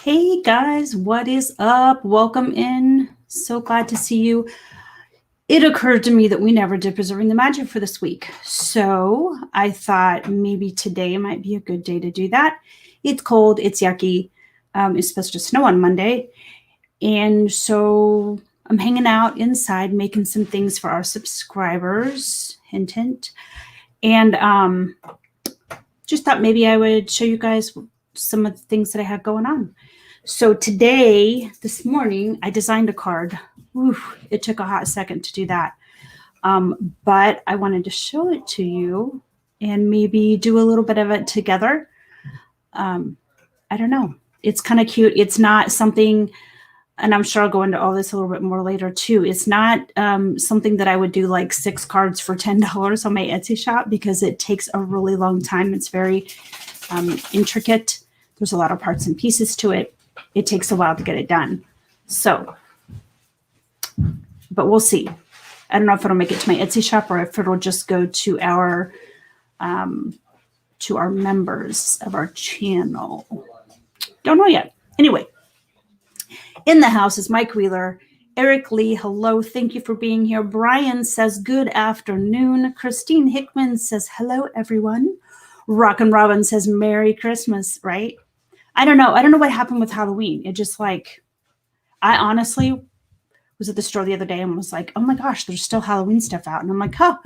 Hey guys, what is up? Welcome in. So glad to see you. It occurred to me that we never did Preserving the Magic for this week. So I thought maybe today might be a good day to do that. It's cold, it's yucky. It's supposed to snow on Monday. And so I'm hanging out inside making some things for our subscribers. Hint, hint. And just thought maybe I would show you guys some of the things that I have going on. So this morning, I designed a card. Oof, it took a hot second to do that. But I wanted to show it to you and maybe do a little bit of it together. I don't know. It's kind of cute. It's not something, and I'm sure I'll go into all this a little bit more later too. It's not something that I would do like 6 cards for $10 on my Etsy shop because it takes a really long time. It's very intricate. There's a lot of parts and pieces to it. It takes a while to get it done. So, but we'll see. I don't know if it'll make it to my Etsy shop or if it'll just go to our members of our channel. Don't know yet. Anyway, in the house is Mike Wheeler. Eric Lee, hello. Thank you for being here. Brian says good afternoon. Christine Hickman says hello, everyone. Rockin' Robin says Merry Christmas, right? I don't know. I don't know what happened with Halloween. It just like, I honestly was at the store the other day and was like, oh my gosh, there's still Halloween stuff out. And I'm like, oh,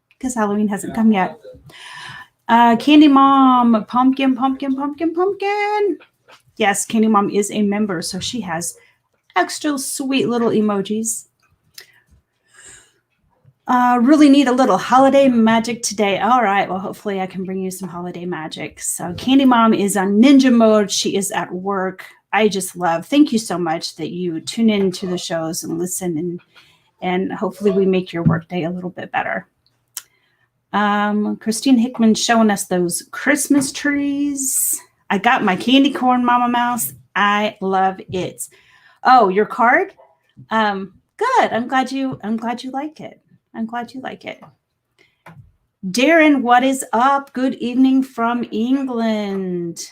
because Halloween hasn't come yet. Candy Mom, pumpkin. Yes, Candy Mom is a member, so she has extra sweet little emojis. Really need a little holiday magic today. All right, well, hopefully I can bring you some holiday magic. So Candy Mom is on ninja mode. She is at work. I just love, thank you so much that you tune into the shows and listen, and hopefully we make your workday a little bit better. Christine Hickman showing us those Christmas trees. I got my candy corn, Momma Mouse. I love it. Oh, your card? Good. I'm glad you like it. I'm glad you like it. Darren, what is up? Good evening from England.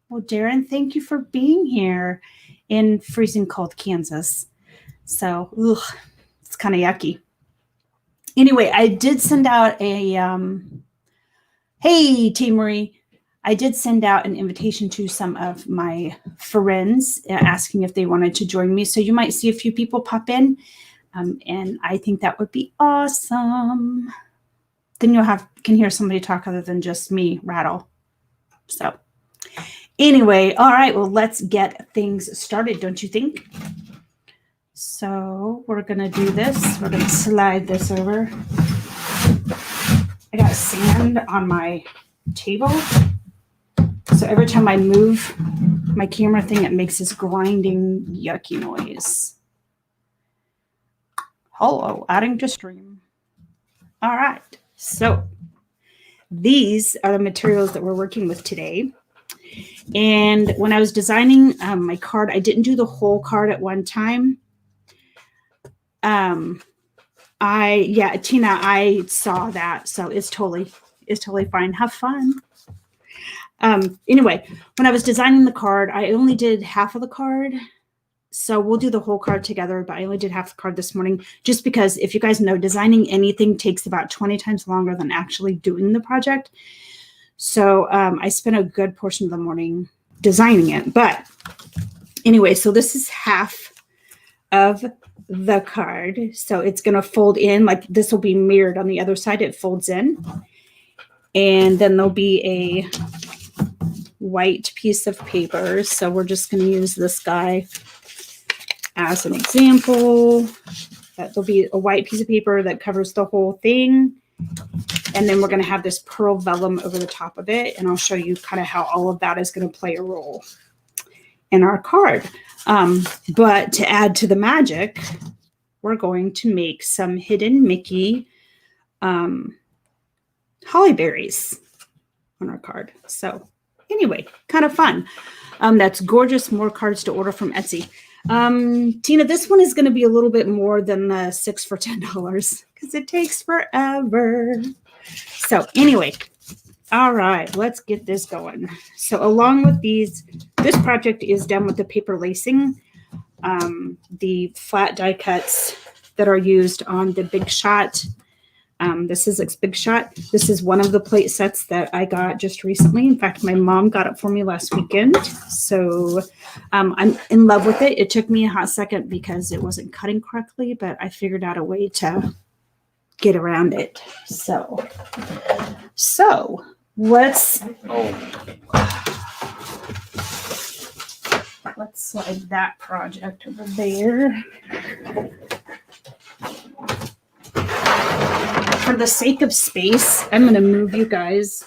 Well, Darren, thank you for being here in freezing cold Kansas. So, it's kind of yucky. Anyway, I did send out a, hey, T. Marie. I did send out an invitation to some of my friends asking if they wanted to join me. So you might see a few people pop in. And I think that would be awesome. Then you'll can hear somebody talk other than just me rattle. So anyway, all right, well, let's get things started, don't you think? So we're going to do this. We're going to slide this over. I got sand on my table. So every time I move my camera thing, it makes this grinding, yucky noise. Hello, adding to stream. All right, so these are the materials that we're working with today. And when I was designing my card, I didn't do the whole card at one time. Tina, I saw that, so it's totally fine. Have fun. Anyway, when I was designing the card, I only did half of the card. So we'll do the whole card together, but I only did half the card this morning just because if you guys know, designing anything takes about 20 times longer than actually doing the project. So I spent a good portion of the morning designing it. But anyway, so this is half of the card. So it's going to fold in, like this will be mirrored on the other side. It folds in. And then there'll be a white piece of paper. So we're just going to use this guy as an example. There'll be a white piece of paper that covers the whole thing. And then we're going to have this pearl vellum over the top of it. And I'll show you kind of how all of that is going to play a role in our card. But to add to the magic, we're going to make some hidden Mickey holly berries on our card. So anyway, kind of fun. That's gorgeous. More cards to order from Etsy. Tina, this one is going to be a little bit more than the 6 for $10 because it takes forever. So anyway, All right, let's get this going. So along with these, this project is done with the paper lacing, the flat die cuts that are used on the Big Shot. This is its Big Shot. This is one of the plate sets that I got just recently. In fact, my mom got it for me last weekend. So I'm in love with it. It took me a hot second because it wasn't cutting correctly, but I figured out a way to get around it. So let's slide that project over there. For the sake of space, I'm going to move you guys.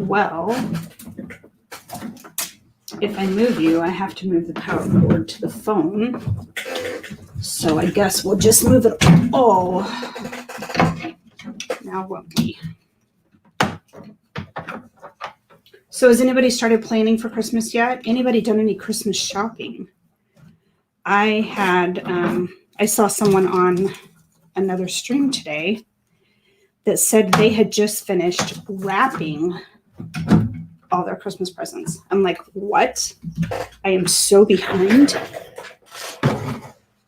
Well, if I move you, I have to move the power cord to the phone. So I guess we'll just move it all. Now won't we? So has anybody started planning for Christmas yet? Anybody done any Christmas shopping? I saw someone on another stream today that said they had just finished wrapping all their Christmas presents. I'm like, what? I am so behind.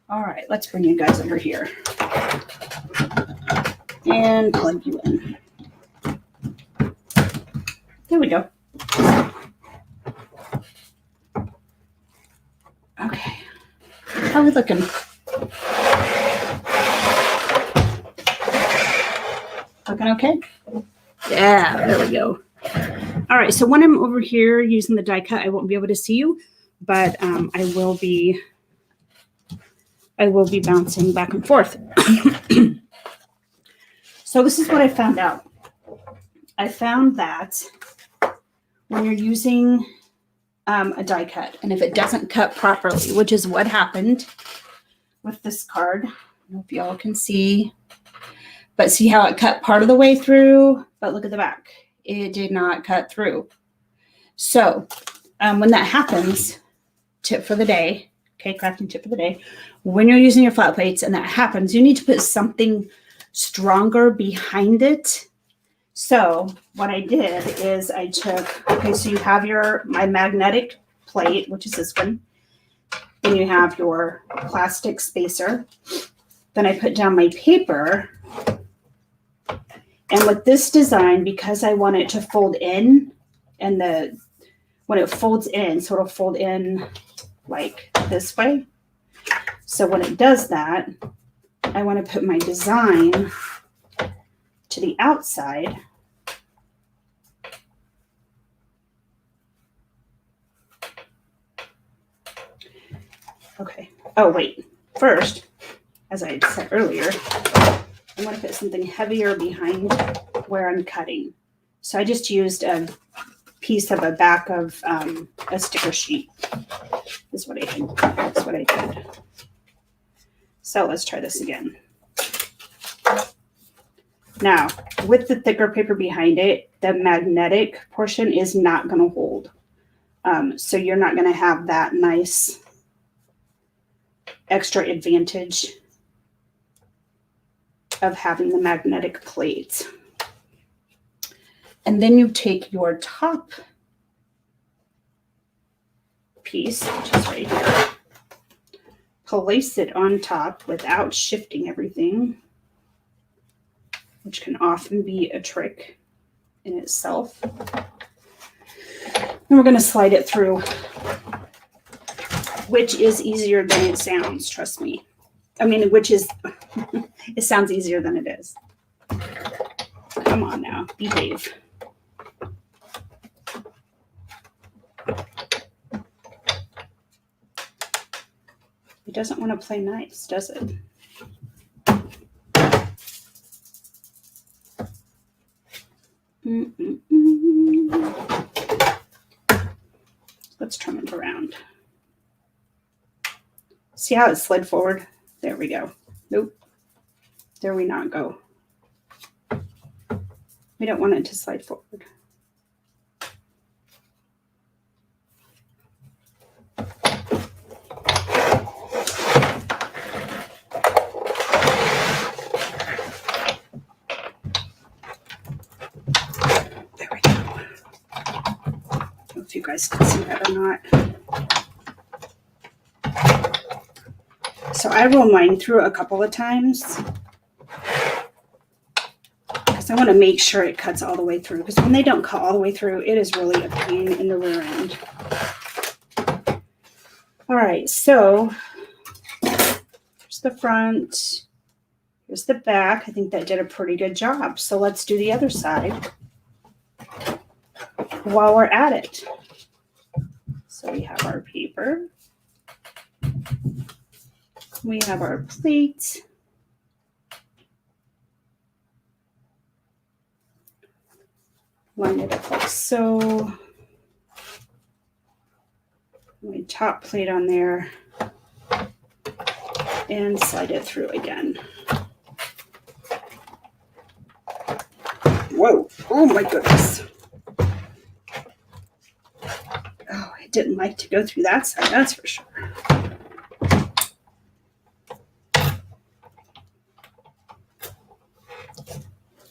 All right, let's bring you guys over here and plug you in. There we go. Okay, how are we looking? Looking okay? Yeah, there we go. All right, so when I'm over here using the die cut, I won't be able to see you, but I will be bouncing back and forth. So this is what I found out. I found that when you're using a die cut, and if it doesn't cut properly, which is what happened with this card, I don't know if y'all can see, but see how it cut part of the way through, but look at the back. It did not cut through. So when that happens, tip for the day, okay, crafting tip for the day, when you're using your flat plates and that happens, you need to put something stronger behind it. So what I did is I took, okay, so you have my magnetic plate, which is this one. Then you have your plastic spacer. Then I put down my paper. And with this design, because I want it to fold in, and when it folds in, so it'll fold in like this way. So when it does that, I want to put my design to the outside. Okay. Oh, wait. First, as I had said earlier, I want to put something heavier behind where I'm cutting. So I just used a piece of a back of a sticker sheet. Is what I did. That's what I did. So let's try this again. Now, with the thicker paper behind it, the magnetic portion is not going to hold. So you're not going to have that nice extra advantage of having the magnetic plate. And then you take your top piece, which is right here, place it on top without shifting everything, which can often be a trick in itself. And we're going to slide it through, which is easier than it sounds, trust me. I mean, it sounds easier than it is. Come on now, behave. It doesn't want to play nice, does it? Let's turn it around. See how it slid forward? There we go. Nope. There we not go. We don't want it to slide forward. if you guys can see that or not. So I roll mine through a couple of times because I want to make sure it cuts all the way through. Because when they don't cut all the way through, it is really a pain in the rear end. All right, so here's the front. Here's the back. I think that did a pretty good job. So let's do the other side while we're at it. So we have our paper. We have our plate. Line it up like so. My top plate on there. And slide it through again. Whoa, oh my goodness. Oh, I didn't like to go through that side, that's for sure.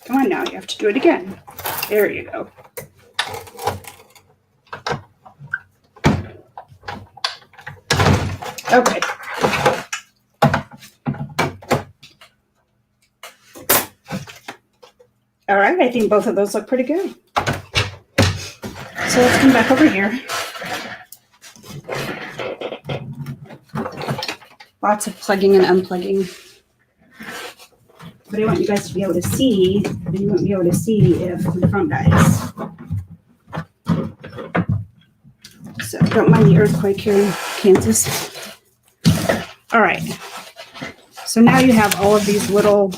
Come on now, you have to do it again. There you go. Okay. All right, I think both of those look pretty good. So let's come back over here. Lots of plugging and unplugging. But I want you guys to be able to see, and you won't be able to see if the front dies. So don't mind the earthquake here in Kansas. All right. So now you have all of these little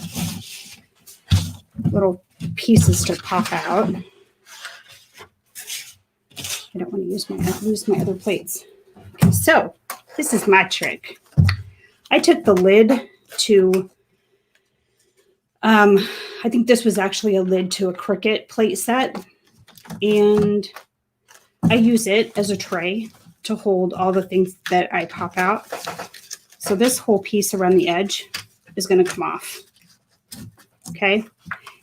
pieces to pop out. I don't want to lose my other plates. Okay, so this is my trick. I took the lid to, I think this was actually a lid to a Cricut plate set, and I use it as a tray to hold all the things that I pop out. So this whole piece around the edge is going to come off. Okay.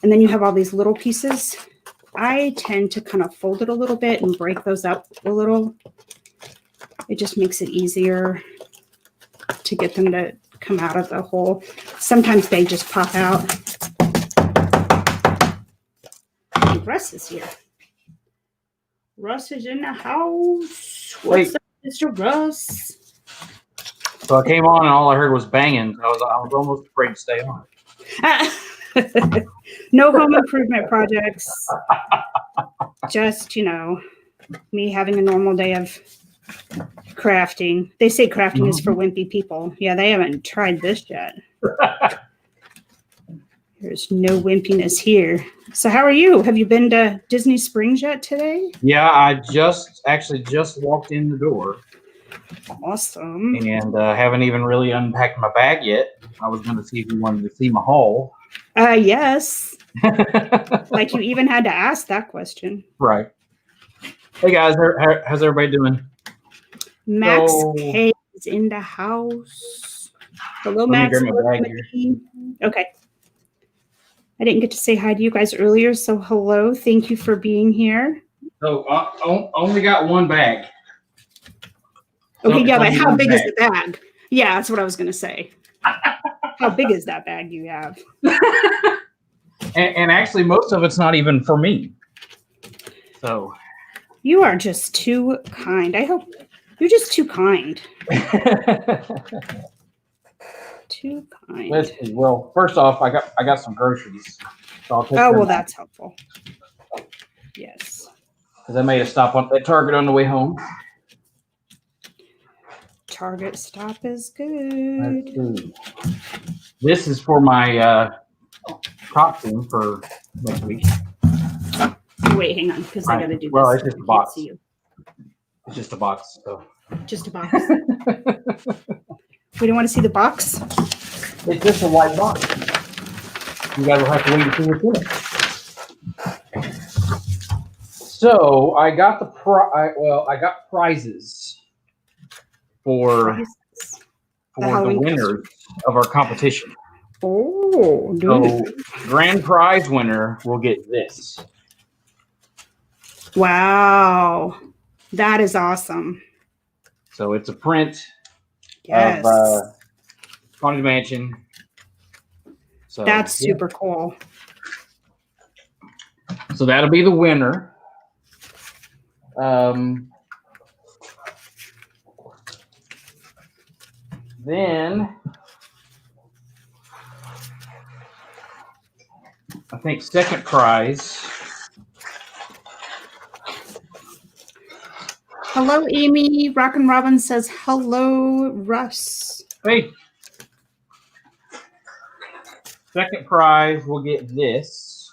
And then you have all these little pieces. I tend to kind of fold it a little bit and break those up a little. It just makes it easier to get them to come out of the hole. Sometimes they just pop out. And Russ is here. Russ is in the house. What's up, Mr. Russ? So I came on and all I heard was banging. I was almost afraid to stay on. No home improvement projects. Just, me having a normal day of crafting. They say crafting is for wimpy people. Yeah, they haven't tried this yet. There's no wimpiness here. So how are you? Have you been to Disney Springs yet today? Yeah, I just walked in the door. Awesome. And haven't even really unpacked my bag yet. I was going to see if you wanted to see my haul. Yes. Like you even had to ask that question. Right. Hey guys, how's everybody doing? Max K is in the house. Hello, Max. Let me grab my bag here. Okay. I didn't get to say hi to you guys earlier, so hello. Thank you for being here. So only got one bag. Okay, yeah, but how big is the bag? Yeah, that's what I was going to say. How big is that bag you have? and actually, most of it's not even for me. So you are just too kind. I hope you're just too kind. Too kind. Let's see. Well, first off, I got some groceries. So I'll take well, that's helpful. Yes. Because I made a stop at Target on the way home. Target stop is good. This is for my costume for next week. Wait, hang on, because I got to do this. Well, it's just a box. See you. It's just a box. So. Just a box. We don't want to see the box? It's just a white box. You guys will have to wait to see what's in it. So I got I got prizes for the winners of our competition. Oh, so grand prize winner will get this. Wow. That is awesome. So it's a print Yes. of Haunted Mansion. So That's super cool. So that'll be the winner. Then I think second prize. Hello, Amy. Rockin' Robin says hello, Russ. Hey. Second prize, we'll get this.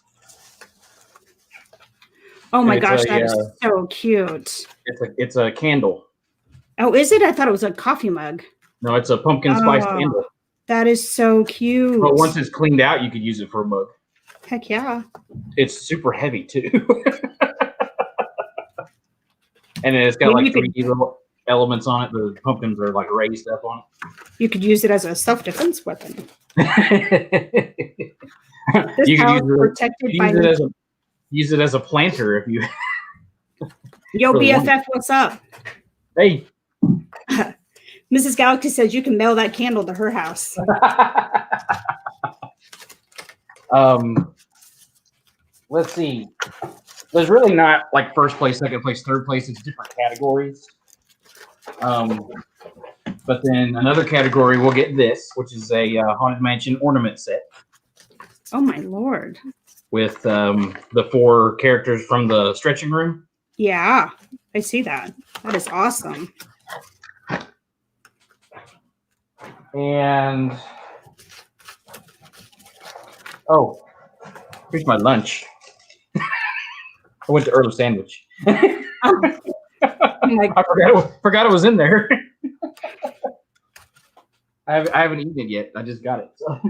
Oh my gosh, that is so cute. It's a candle. Oh, is it? I thought it was a coffee mug. No, it's a pumpkin spice candle. That is so cute. But once it's cleaned out, you could use it for a mug. Heck yeah. It's super heavy too. And then it's got like 3D little elements on it. The pumpkins are like raised up on it. You could use it as a self-defense weapon. You could use it as a planter if you. Yo, BFF, what's up? Hey. Mrs. Galaxy says you can mail that candle to her house. Let's see. There's really not like first place, second place, third place. It's different categories. But then another category, we'll get this, which is a Haunted Mansion ornament set. Oh my Lord. With the 4 characters from the stretching room. Yeah, I see that. That is awesome. And here's my lunch. I went to Earl Sandwich. I forgot it was in there. I haven't eaten it yet. I just got it. So.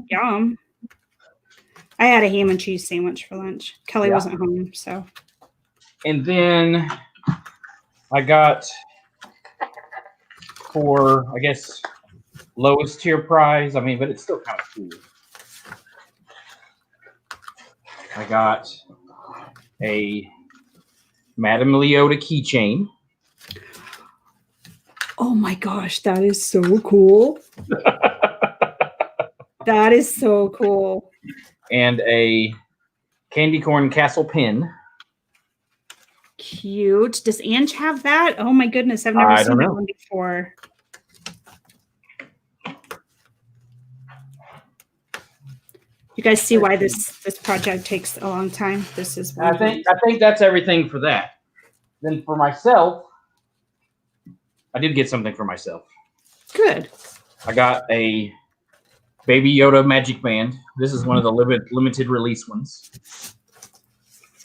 Yum. I had a ham and cheese sandwich for lunch. Kelly wasn't home, so. And then I got for, I guess, lowest tier prize. I mean, but it's still kind of cool. I got a Madame Leota keychain. Oh my gosh, that is so cool. That is so cool. And a candy corn castle pin. Cute. Does Ange have that? Oh my goodness, I've never seen that one before. You guys see why this project takes a long time? This is I think that's everything for that. Then for myself, I did get something for myself. Good. I got a Baby Yoda magic band. This is one of the limited release ones.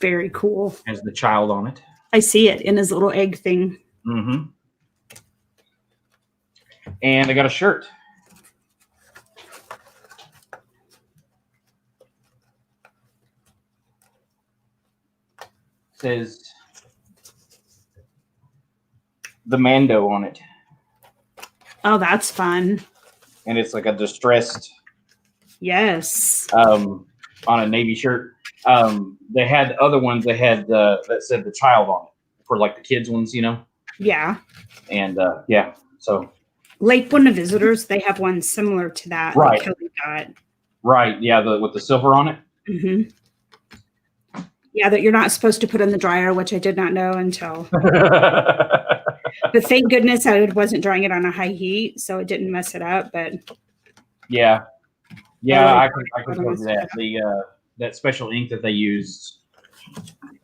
Very cool. Has the child on it. I see it in his little egg thing. Mm-hmm. And I got a shirt. Says the Mando on it. Oh, that's fun. And it's like a distressed. Yes. On a navy shirt. They had other ones. They had that said the child on it for like the kids ones, you know. Yeah. And so. Lake Buena Visitors, they have one similar to that. Right. That Kelly got. Right. Yeah. With the silver on it. Mm-hmm. Yeah, that you're not supposed to put in the dryer, which I did not know until. But thank goodness I wasn't drying it on a high heat, so it didn't mess it up. But yeah, I could tell you that that special ink that they used,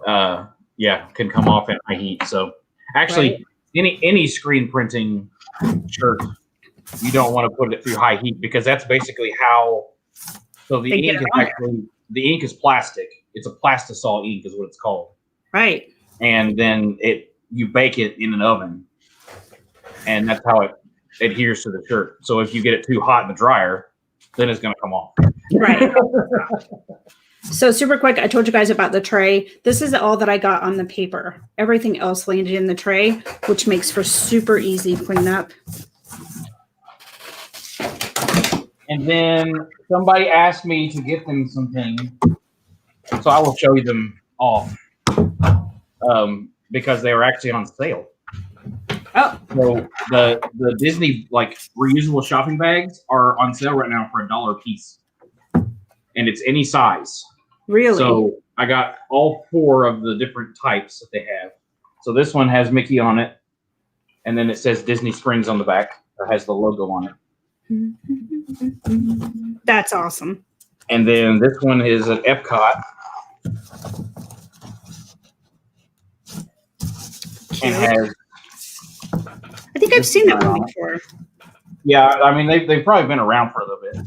can come off at high heat. So actually, any screen printing shirt, you don't want to put it through high heat because that's basically how. So the ink is actually the ink is plastic. It's a plastisol ink is what it's called. Right. And then you bake it in an oven. And that's how it adheres to the shirt. So if you get it too hot in the dryer, then it's going to come off. Right. So super quick, I told you guys about the tray. This is all that I got on the paper. Everything else landed in the tray, which makes for super easy cleanup. And then somebody asked me to get them something. So I will show you them off. because they were actually on sale. Oh, So the Disney like reusable shopping bags are on sale right now for $1 a piece, and it's any size. really? So I got all 4 of the different types that they have. So this one has Mickey on it, and then it says Disney Springs on the back, or has the logo on it. That's awesome. And then this one is an Epcot. And has, I think I've seen that one before. yeah, I mean they've probably been around for a little bit.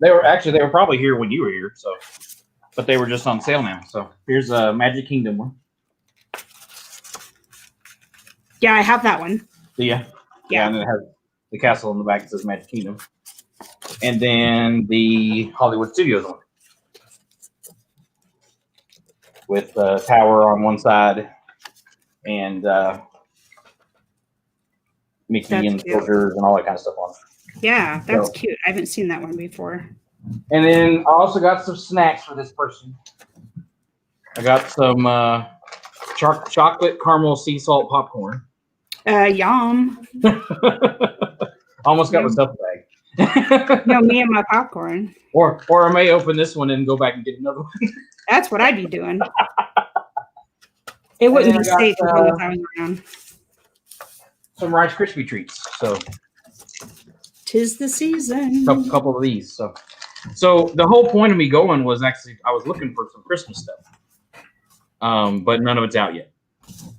They were probably here when you were here, so but they were just on sale now. So here's a Magic Kingdom one. Yeah, I have that one. Yeah. And then it has the castle in the back that says Magic Kingdom. And then the Hollywood Studios one. With the tower on one side and Mickey and soldiers and all that kind of stuff on it. Yeah, that's cute. I haven't seen that one before. And then I also got some snacks for this person. I got some chocolate caramel sea salt popcorn. Yum. Almost got myself a bag. No, me and my popcorn. Or I may open this one and go back and get another one. That's what I'd be doing. It wouldn't be safe as long as I was around. Some Rice Krispie treats. So 'tis the season. Couple of these. So the whole point of me going was actually I was looking for some Christmas stuff, but none of it's out yet.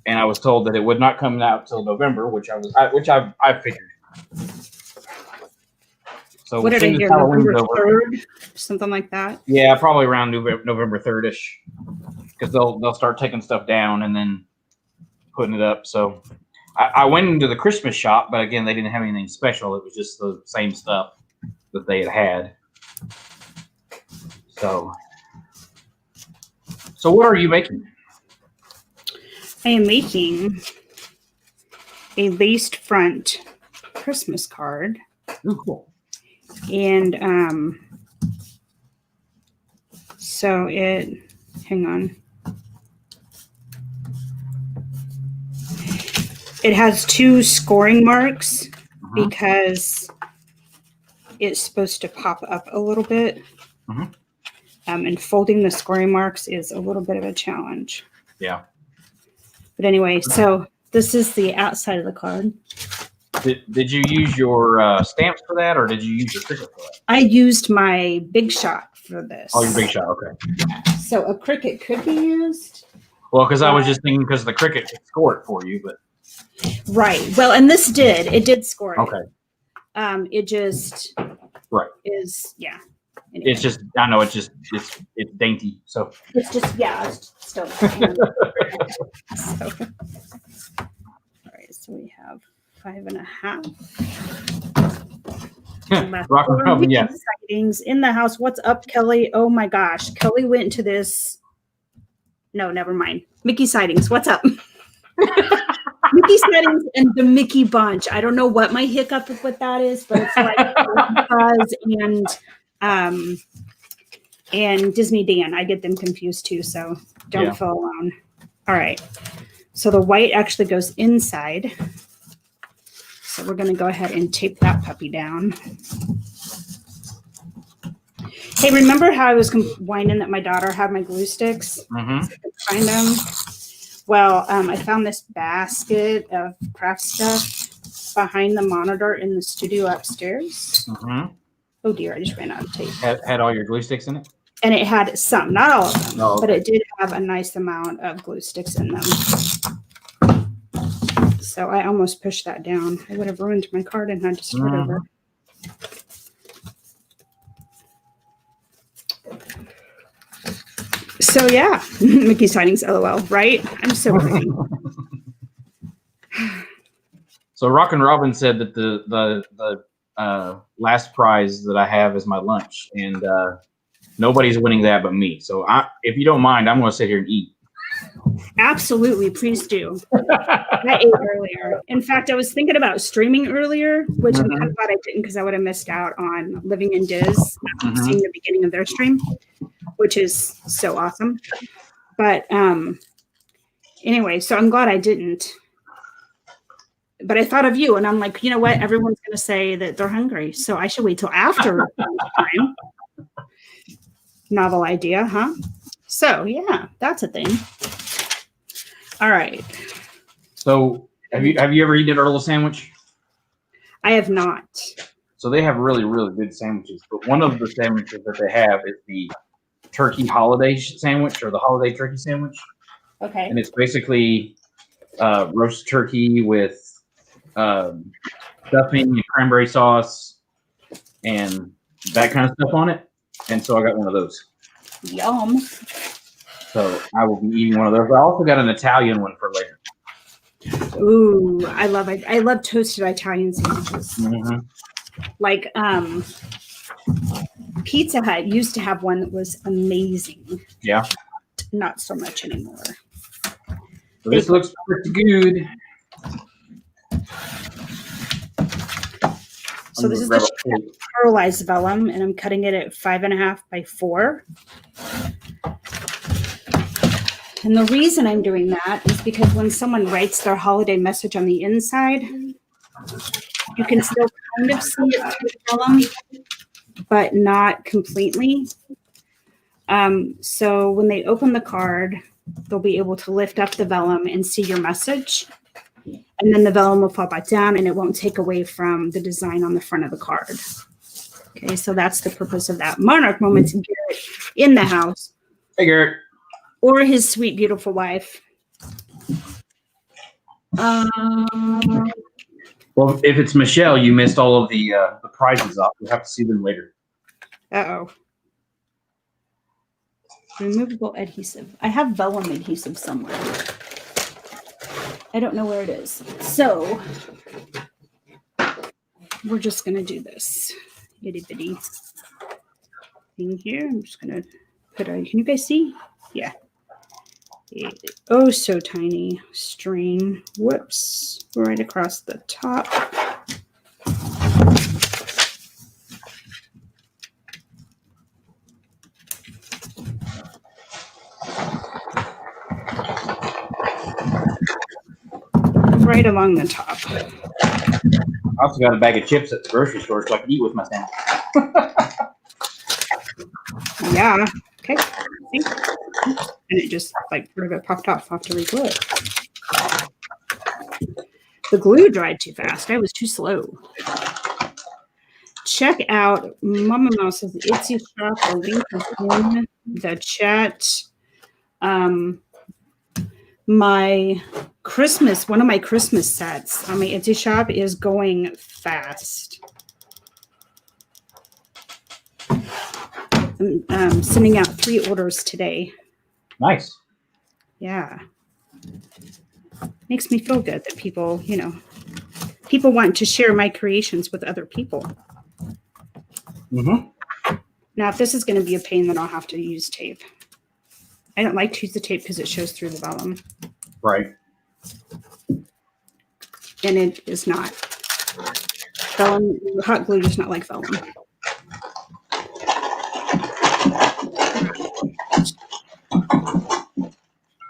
And I was told that it would not come out till November, which I figured. So what did I hear? November 3rd, something like that. Yeah, probably around November 3rd-ish, because they'll start taking stuff down and then putting it up. So I went into the Christmas shop, but again, they didn't have anything special. It was just the same stuff that they had. So what are you making? I am making a laced front Christmas card. Ooh, cool. And so hang on. It has 2 scoring marks because it's supposed to pop up a little bit. And folding the scoring marks is a little bit of a challenge. Yeah. But anyway, so this is the outside of the card. Did you use your stamps for that, or did you use your Cricut for that? I used my Big Shot for this. Oh, your Big Shot, okay. So a Cricut could be used. Well, because I was just thinking because the Cricut could score it for you, but right. Well, and this did score it. Okay. It just is Anyway. It's just I know it's dainty, so it's just it's still. So, all right, so we have 5.5. Rock and roll, yeah. Sightings in the house. What's up, Kelly? Oh my gosh, Kelly went to this. No, never mind. Mickey sightings. What's up? Mickey sightings and the Mickey bunch. I don't know what my hiccup with that is, but it's like Buzz and Disney Dan. I get them confused too, so don't feel alone. All right. So the white actually goes inside. So we're going to go ahead and tape that puppy down. Hey, remember how I was whining that my daughter had my glue sticks? So I could find them. Well, I found this basket of craft stuff behind the monitor in the studio upstairs. Oh dear, I just ran out of tape. Had all your glue sticks in it? And it had some, not all of them, oh, okay. but it did have a nice amount of glue sticks in them. So I almost pushed that down. I would have ruined my card and had to start over. So yeah, Mickey sightings, LOL, right? I'm so pretty. So Rockin' Robin said that the last prize that I have is my lunch, and nobody's winning that but me. So if you don't mind, I'm going to sit here and eat. Absolutely, please do. I ate earlier. In fact, I was thinking about streaming earlier, which I'm kind of glad I didn't because I would have missed out on Living in Diz, seeing the beginning of their stream, which is so awesome. But Anyway, so I'm glad I didn't. But I thought of you, and I'm like, you know what? Everyone's going to say that they're hungry, so I should wait till after time. Novel idea, huh? So yeah, that's a thing. All right. So have you ever eaten a little sandwich? I have not. So they have really, really good sandwiches. But one of the sandwiches that they have is the turkey holiday sandwich, or the holiday turkey sandwich. Okay. And it's basically roast turkey with stuffing and cranberry sauce and that kind of stuff on it. And so I got one of those. Yum. So I will be eating one of those. I also got an Italian one for later. Ooh, I love it. I love toasted Italian sandwiches. Mm-hmm. Like Pizza Hut used to have one that was amazing. Yeah. Not so much anymore. So this looks pretty good. So this is the Pearlized Vellum, and I'm cutting it at 5.5 by 4. And the reason I'm doing that is because when someone writes their holiday message on the inside, you can still kind of see it through the vellum, but not completely. So when they open the card, they'll be able to lift up the vellum and see your message. And then the vellum will fall back down, and it won't take away from the design on the front of the card. Okay, so that's the purpose of that. Monarch Moments, Garrett in the house. Hey, Garrett. Or his sweet, beautiful wife. Well, if it's Michelle, you missed all of the prizes off. You'll have to see them later. Uh-oh. Removable adhesive. I have vellum adhesive somewhere. I don't know where it is. So we're just going to do this itty bitty thing here. I'm just going to put a, can you guys see? Yeah. Oh, so tiny string. Whoops. Right across the top. Right along the top. I also got a bag of chips at the grocery store so I can eat with my sandwich. Yeah. Okay. See? And it just like part of it popped off. I'll have to re-glue it. The glue dried too fast. I was too slow. Check out Momma Mouse's Etsy shop. The link is in the chat. One of my Christmas sets on my Etsy shop is going fast. I'm sending out 3 orders today. Nice. Yeah. Makes me feel good that people, people want to share my creations with other people. Mm-hmm. Now, if this is going to be a pain, then I'll have to use tape. I don't like to use the tape because it shows through the vellum. Right. And it is not. Vellum, hot glue does not like vellum.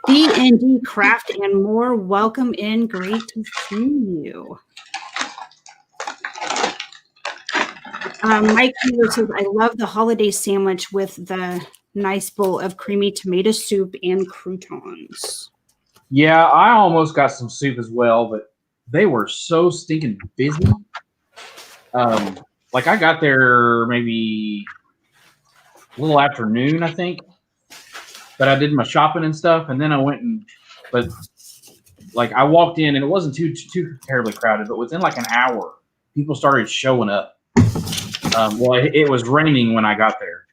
D&D Craft and More. Welcome in. Great to see you. Mike says, I love the holiday sandwich with the nice bowl of creamy tomato soup and croutons. Yeah, I almost got some soup as well, but they were so stinking busy. Like I got there maybe a little after noon, I think. But I did my shopping and stuff, and then I went but like I walked in and it wasn't too terribly crowded, but within like an hour, people started showing up. Well, it was raining when I got there,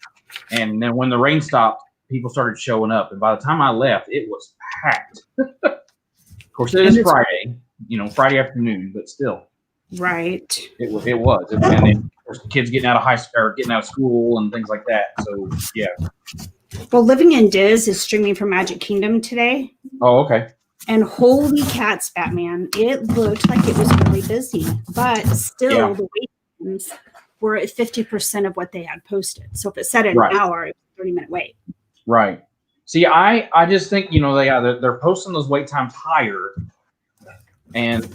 and then when the rain stopped, people started showing up, and by the time I left, it was packed. Of course, it is Friday, Friday afternoon, but still, right? It was, and then of course, the kids getting out of high school or getting out of school and things like that. So yeah. Well, Living in Diz is streaming from Magic Kingdom today. Oh, okay. And holy cats, Batman! It looked like it was really busy, but still, the wait times were at 50% of what they had posted. So if it said an hour, it was a 30-minute wait. Right. See, I just think, you know, they're posting those wait times higher, and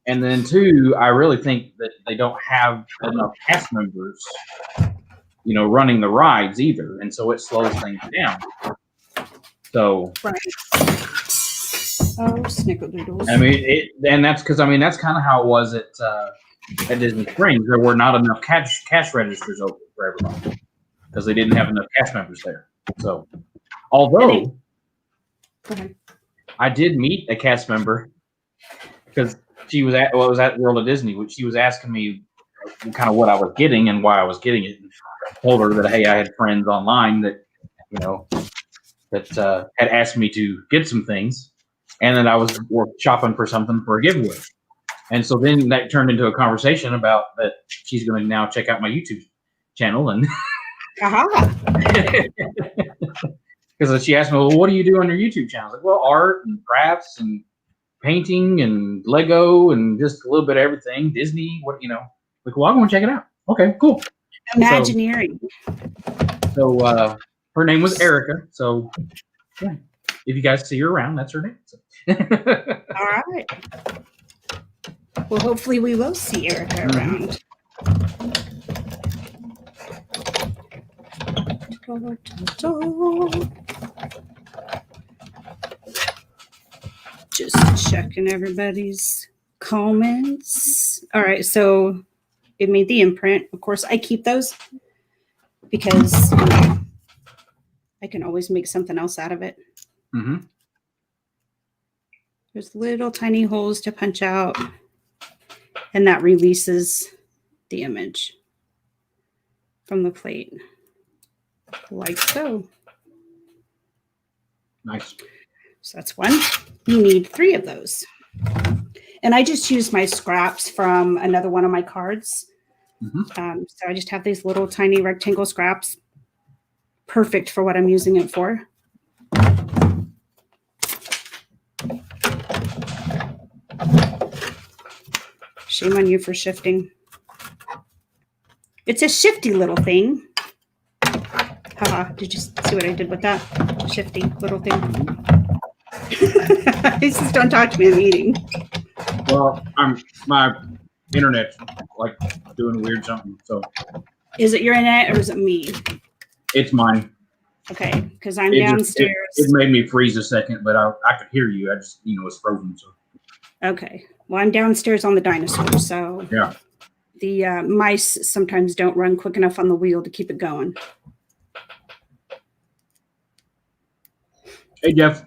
then two, I really think that they don't have enough cast members, you know, running the rides either, and so it slows things down. So, Right. Oh, snickerdoodles. I mean, and that's because, I mean, that's kind of how it was at Disney Springs. There were not enough cash registers open for everybody because they didn't have enough cast members there. So, although I did meet a cast member because she was at World of Disney, which she was asking me kind of what I was getting and why I was getting it. And I told her that, hey, I had friends online that, you know, that had asked me to get some things, and that I was shopping for something for a giveaway. And so then that turned into a conversation about that she's going to now check out my YouTube channel. And because she asked me, well, what do you do on your YouTube channel? I was like, well, art and crafts and painting and Lego and just a little bit of everything. Disney, what, you know, like, well, I'm going to check it out. Okay, cool. Imagineering. So her name was Erica. So yeah, if you guys see her around, that's her name. So. All right. Well, hopefully we will see Erica around. Just checking everybody's comments. All right, so it made the imprint. Of course, I keep those because I can always make something else out of it. Mm-hmm. There's little tiny holes to punch out, and that releases the image from the plate, like so. Nice. So that's one. You need 3 of those. And I just use my scraps from another one of my cards. Mm-hmm. So I just have these little tiny rectangle scraps. Perfect for what I'm using it for. Shame on you for shifting. It's a shifty little thing. Haha, did you see what I did with that? Shifty little thing. Just don't talk to me, I'm eating. Well, my internet's like doing weird something. So is it your internet or is it me? It's mine. Okay, because I'm downstairs. It made me freeze a second, but I could hear you. I just, you know, it's frozen. So okay, well, I'm downstairs on the dinosaur, so yeah. The mice sometimes don't run quick enough on the wheel to keep it going. Hey, Jeff.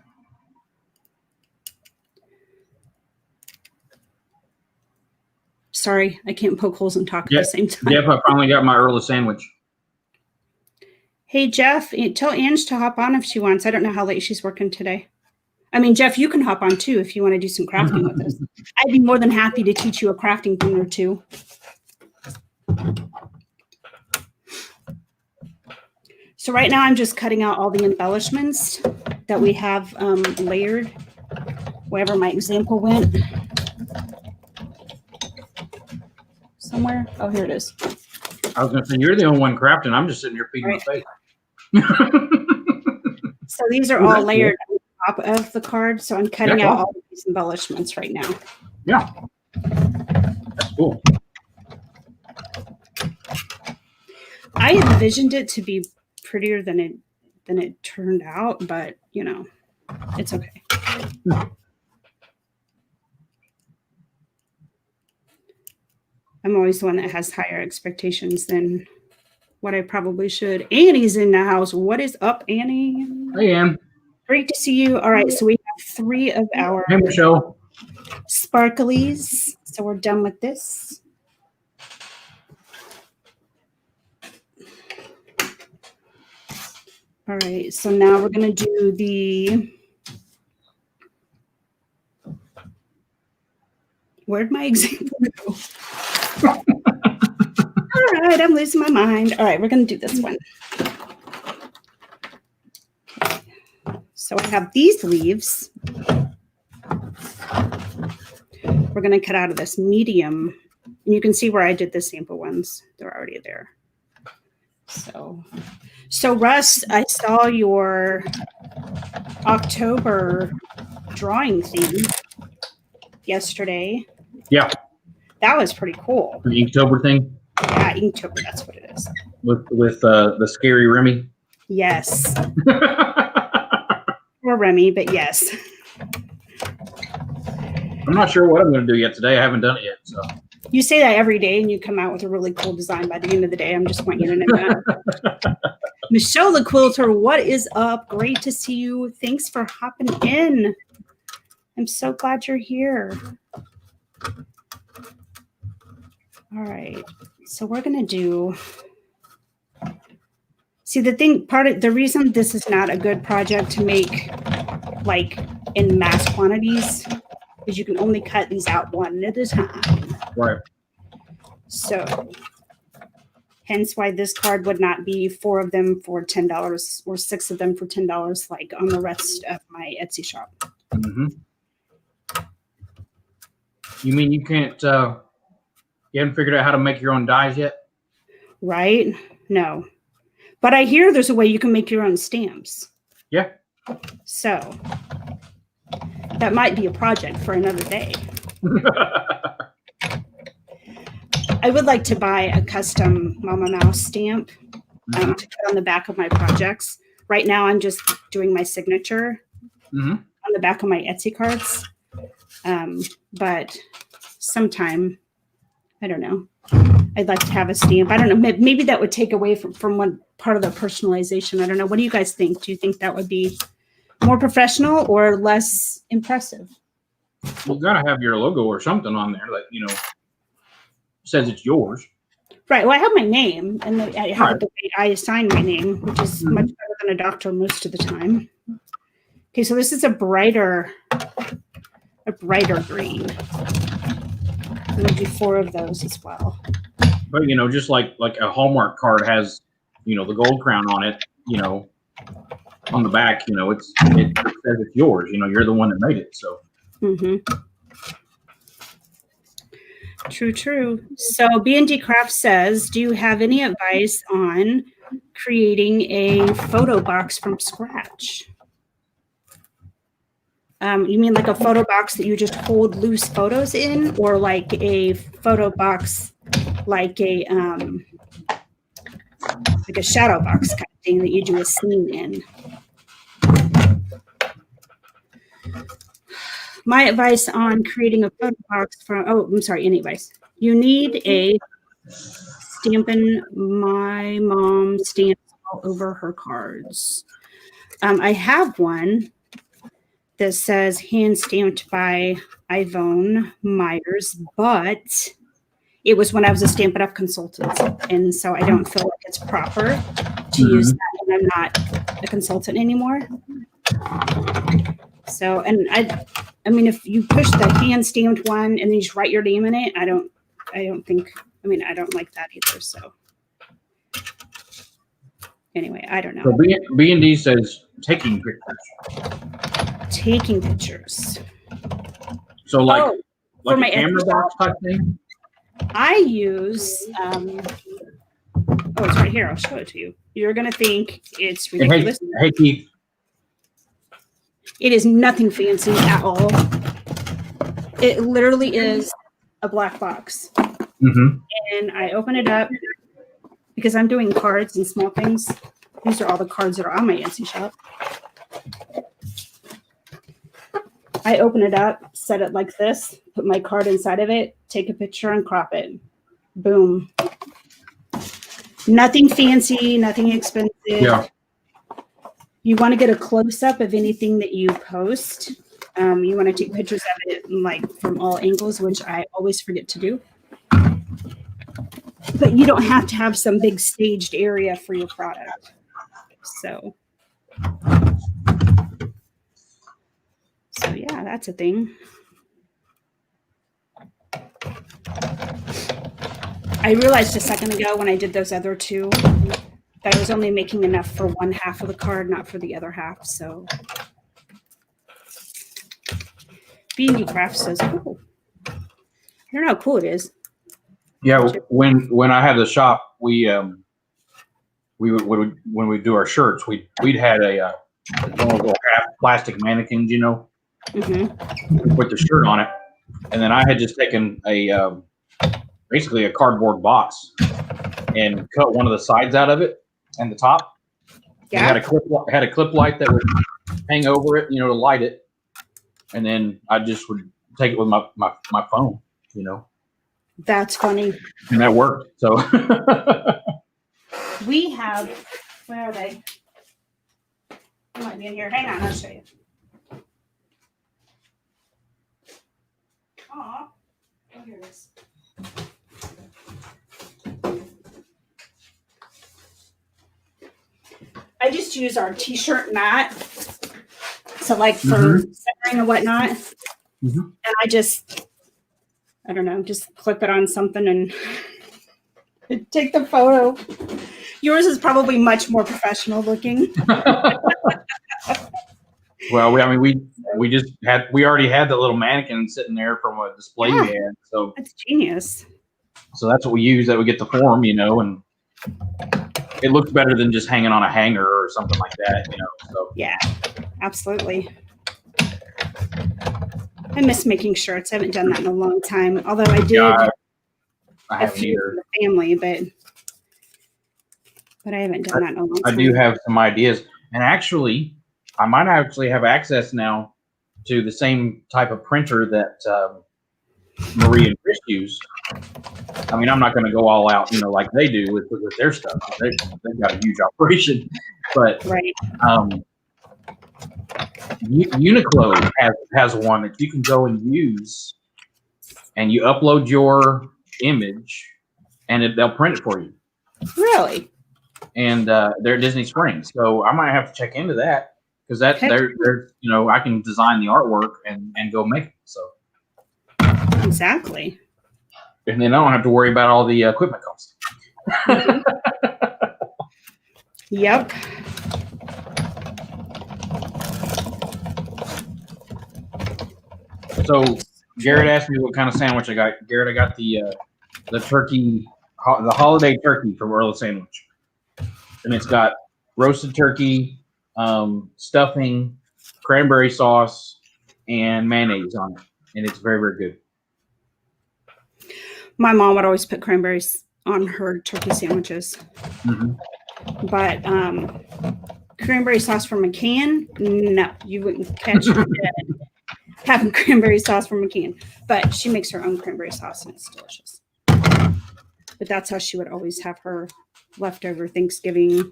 Sorry, I can't poke holes and talk at the same time. Jeff, I finally got my early sandwich. Hey, Jeff, tell Ange to hop on if she wants. I don't know how late she's working today. I mean, Jeff, you can hop on too if you want to do some crafting with us. I'd be more than happy to teach you a crafting thing or two. So right now I'm just cutting out all the embellishments that we have layered, wherever my example went. Somewhere. Oh, here it is. I was going to say, you're the only one crafting. I'm just sitting here feeding my face. So these are all layered on top of the card. So I'm cutting out all of these embellishments right now. Yeah. That's cool. I envisioned it to be prettier than it turned out, but you know, it's okay. I'm always the one that has higher expectations than what I probably should. Annie's in the house. What is up, Annie? Hey, Ann. Great to see you. All right, so we have 3 of our sparklies. So we're done with this. All right, so now we're going to do the... Where'd my example go? All right, I'm losing my mind. All right, we're going to do this one. So I have these leaves. We're going to cut out of this medium. And you can see where I did the sample ones. They're already there. So Russ, I saw your October drawing theme yesterday. Yeah. That was pretty cool. The Inktober thing. Yeah, Inktober, that's what it is. With the scary Remy. Yes. Or Remy, but yes. I'm not sure what I'm going to do yet today. I haven't done it yet. So you say that every day, and you come out with a really cool design by the end of the day. I'm just wanting you to know that. Michelle the Quilter, what is up? Great to see you. Thanks for hopping in. I'm so glad you're here. All right, so we're gonna do. See, the reason this is not a good project to make, like in mass quantities, is you can only cut these out one at a time. right. So, hence why this card would not be 4 of them for $10 or 6 of them for $10, like on the rest of my Etsy shop. Mm-hmm. You mean you can't? You haven't figured out how to make your own dies yet? Right? No. But I hear there's a way you can make your own stamps. Yeah. So that might be a project for another day. I would like to buy a custom Momma Mouse stamp to put on the back of my projects. Right now, I'm just doing my signature on the back of my Etsy cards. But sometime, I don't know, I'd like to have a stamp. I don't know. Maybe that would take away from one part of the personalization. I don't know. What do you guys think? Do you think that would be more professional or less impressive? You gotta have your logo or something on there that says it's yours. Right. Well, I have my name, and I have it the way I assign my name, which is much better than a doctor most of the time. Okay, so this is a brighter green. I'm gonna do 4 of those as well. But just like a Hallmark card has, the gold crown on it, on the back, it says it's yours. You're the one that made it. So. True. So B&D Craft says, do you have any advice on creating a photo box from scratch? You mean like a photo box that you just hold loose photos in, or like a photo box, like a shadow box kind of thing that you do a scene in? My advice on creating a photo box any advice. You need a Stampin' My Mom stamps all over her cards. I have one that says hand stamped by Yvonne Meyers, but it was when I was a Stampin' Up! Consultant. And so I don't feel like it's proper to use that when I'm not a consultant anymore. So, and I mean, if you push the hand stamped one and then you just write your name in it, I don't like that either. So anyway, I don't know. So B&D says taking pictures. Taking pictures. So like for my a camera box type thing? I use, it's right here. I'll show it to you. You're going to think it's ridiculous. Hey, Keith. It is nothing fancy at all. It literally is a black box. And I open it up because I'm doing cards and small things. These are all the cards that are on my Etsy shop. I open it up, set it like this, put my card inside of it, take a picture and crop it. Boom. Nothing fancy, nothing expensive. Yeah. You want to get a close-up of anything that you post. You want to take pictures of it like from all angles, which I always forget to do. But you don't have to have some big staged area for your product. So yeah, that's a thing. I realized a second ago when I did those other two that I was only making enough for one half of the card, not for the other half. So B&D Craft says, cool. I don't know how cool it is. Yeah, when I had the shop, we would when we do our shirts, we'd had a one of those little half plastic mannequins, you know, with the shirt on it. And then I had just taken a basically a cardboard box and cut one of the sides out of it and the top. Yeah. It had a clip light that would hang over it, you know, to light it. And then I just would take it with my phone, you know. That's funny. And that worked. So We have, where are they? They might be in here. Hang on, I'll show you. Aw. Oh, here it is. I just use our t-shirt mat. So like for centering and whatnot. And I don't know, just clip it on something and take the photo. Yours is probably much more professional looking. well, we already had the little mannequin sitting there from a display we had. So that's genius. So that's what we use, that we get the form, you know, and it looks better than just hanging on a hanger or something like that, you know. So yeah, absolutely. I miss making shirts. I haven't done that in a long time. Although I did I a few for the family, but I haven't done that in a long time. I do have some ideas. And actually, I might actually have access now to the same type of printer that Marie and Chris use. I mean, I'm not going to go all out, you know, like they do with their stuff. They've got a huge operation. But right. Uniqlo has one that you can go and use, and you upload your image, and they'll print it for you. Really? And they're at Disney Springs, so I might have to check into that because they're you know, I can design the artwork and go make it. So exactly. And then I don't have to worry about all the equipment costs. Yep. So Garrett asked me what kind of sandwich I got. Garrett, I got the turkey, the holiday turkey from Earl Sandwich, and it's got roasted turkey, stuffing, cranberry sauce, and mayonnaise on it, and it's very, very good. My mom would always put cranberries on her turkey sandwiches, but cranberry sauce from a can, no, you wouldn't catch it having cranberry sauce from a can. But she makes her own cranberry sauce, and it's delicious. But that's how she would always have her leftover Thanksgiving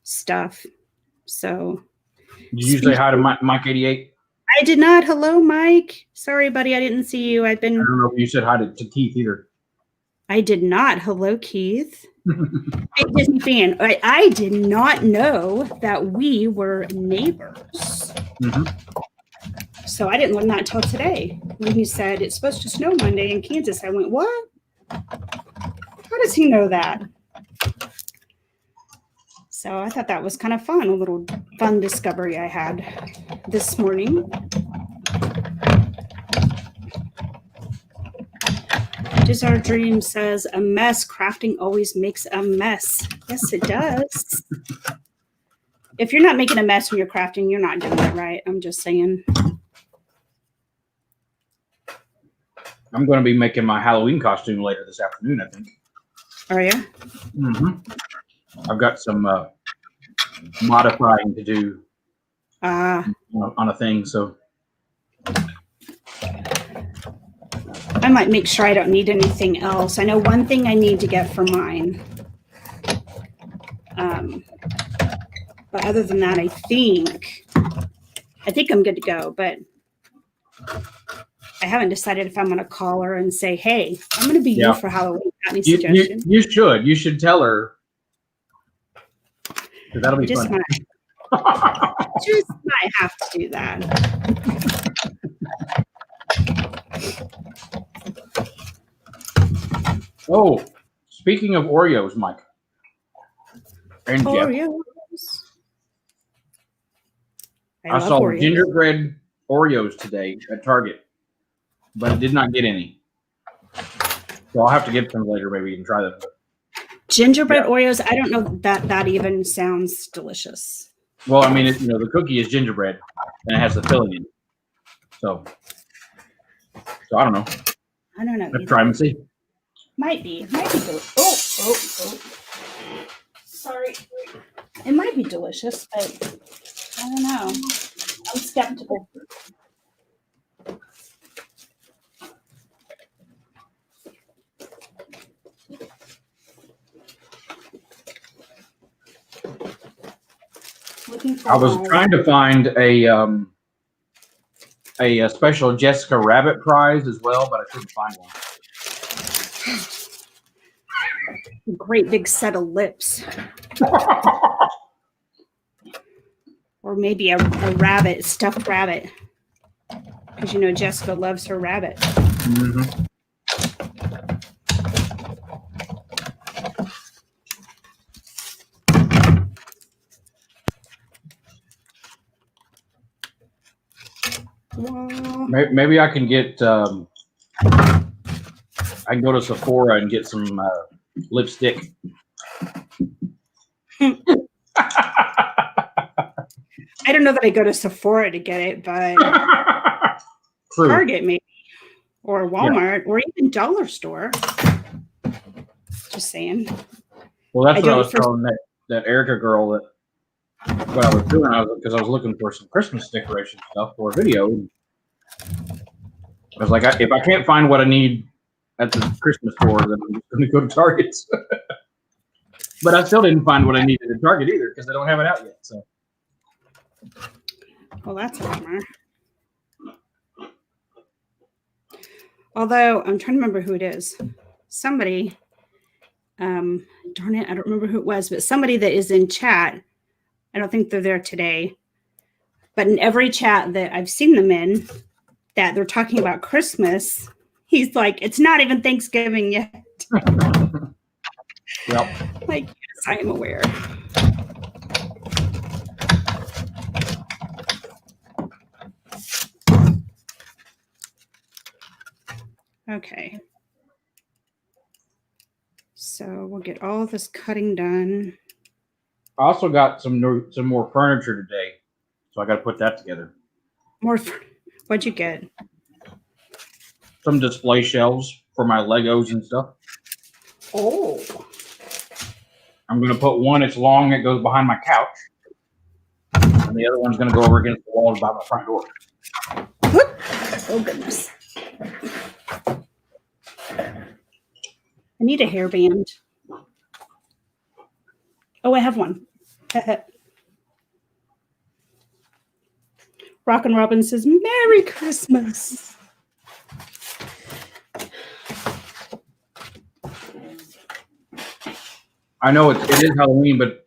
stuff. So, did you say hi to Mike 88? I did not. Hello, Mike. Sorry, buddy, I didn't see you. I don't know if you said hi to Keith either. I did not. Hello, Keith. Big Disney fan. I did not know that we were neighbors. So I didn't learn that until today when he said it's supposed to snow Monday in Kansas. I went, what? How does he know that? So I thought that was kind of fun, a little fun discovery I had this morning. Just Our Dream says, a mess. Crafting always makes a mess. Yes, it does. If you're not making a mess when you're crafting, you're not doing it right. I'm just saying. I'm going to be making my Halloween costume later this afternoon, I think. Are you? I've got some modifying to do on a thing, so I might make sure I don't need anything else. I know one thing I need to get for mine. But other than that, I think I'm good to go. But I haven't decided if I'm going to call her and say, hey, I'm going to be you for Halloween. Got any suggestions? You should. You should tell her. Because that'll be fun. Just might have to do that. Oh, speaking of Oreos, Mike. And Oreos. I saw Oreos. Gingerbread Oreos today at Target, but I did not get any. So I'll have to get some later. Maybe you can try them. Gingerbread Oreos. I don't know that even sounds delicious. Well, I mean, the cookie is gingerbread, and it has the filling in it. So I don't know. I don't know. Let's try and see. Might be. Oh. Sorry. It might be delicious, but I don't know. I'm skeptical. I was trying to find a special Jessica Rabbit prize as well, but I couldn't find one. Great big set of lips. Or maybe a rabbit, stuffed rabbit. Because Jessica loves her rabbit. Mm-hmm. Well, maybe I can get. I can go to Sephora and get some lipstick. I don't know that I go to Sephora to get it, but True. Target maybe, or Walmart, or even dollar store. Just saying. Well, that's what I was telling that Erica girl that what I was doing. Because I was looking for some Christmas decoration stuff for a video. I was like, if I can't find what I need at the Christmas store, then I'm just going to go to Target. But I still didn't find what I needed at Target either because they don't have it out yet. So. Well, that's a bummer. Although I'm trying to remember who it is. Somebody, darn it, I don't remember who it was, but somebody that is in chat. I don't think they're there today. But in every chat that I've seen them in, that they're talking about Christmas, he's like, it's not even Thanksgiving yet. Yep. Like, yes, I am aware. Okay. So we'll get all of this cutting done. I also got some more furniture today, so I got to put that together. What'd you get? Some display shelves for my Legos and stuff. Oh. I'm going to put one, it's long, it goes behind my couch. And the other one's going to go over against the wall by my front door. Oh, goodness. I need a hairband. Oh, I have one. Rockin' Robin says, Merry Christmas. I know it is Halloween, but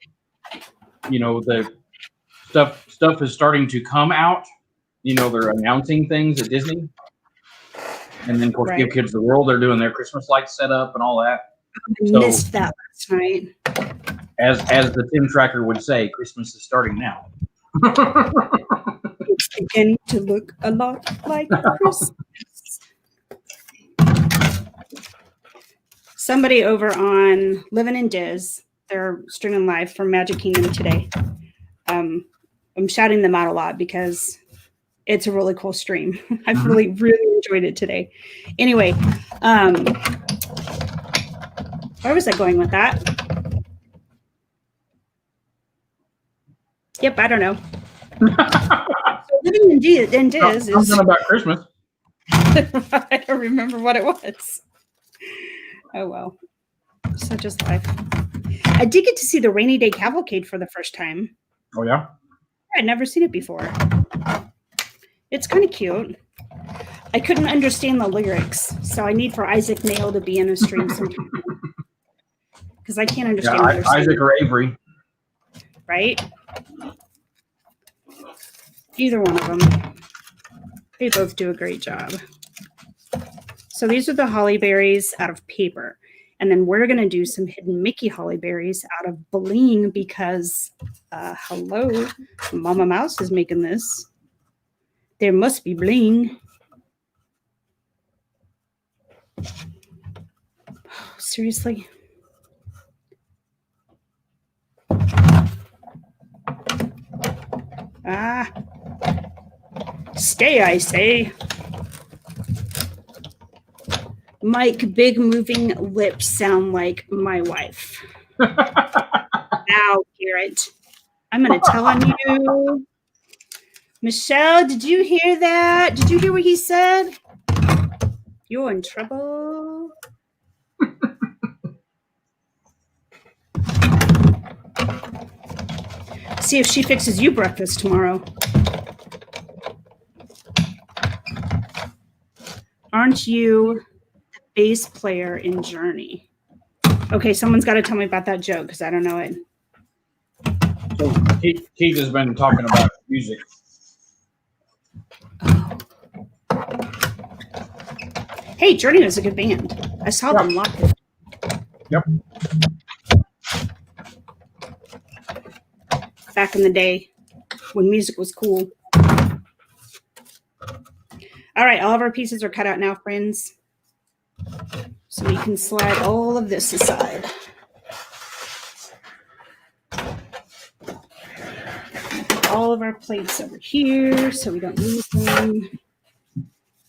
the stuff is starting to come out. They're announcing things at Disney. And then, of course, Give Kids the World, they're doing their Christmas lights set up and all that. I missed that last night. As the Tim Tracker would say, Christmas is starting now. It's beginning to look a lot like Christmas. Somebody over on Living in Diz, they're streaming live from Magic Kingdom today. I'm shouting them out a lot because it's a really cool stream. I've really enjoyed it today. Anyway, where was I going with that? Yep, I don't know. So Living in Diz is something about Christmas. I don't remember what it was. Oh well, such is life. I did get to see the Rainy Day Cavalcade for the first time. Oh yeah, I'd never seen it before. It's kind of cute. I couldn't understand the lyrics, so I need for Isaac Nail to be in a stream sometime because I can't understand. Yeah, Isaac or Avery, right? Either one of them. They both do a great job. So these are the holly berries out of paper. And then we're going to do some hidden Mickey holly berries out of bling because, hello, Momma Mouse is making this. There must be bling. Seriously? Stay, I say. Mike, big moving lips sound like my wife. Now, Garrett, I'm going to tell on you. Michelle, did you hear that? Did you hear what he said? You're in trouble. See if she fixes you breakfast tomorrow. Aren't you the bass player in Journey? Okay, someone's got to tell me about that joke because I don't know it. So Keith has been talking about music. Hey, Journey was a good band. I saw them live. Yep. Back in the day when music was cool. All right, all of our pieces are cut out now, friends. So we can slide all of this aside. All of our plates over here so we don't lose them.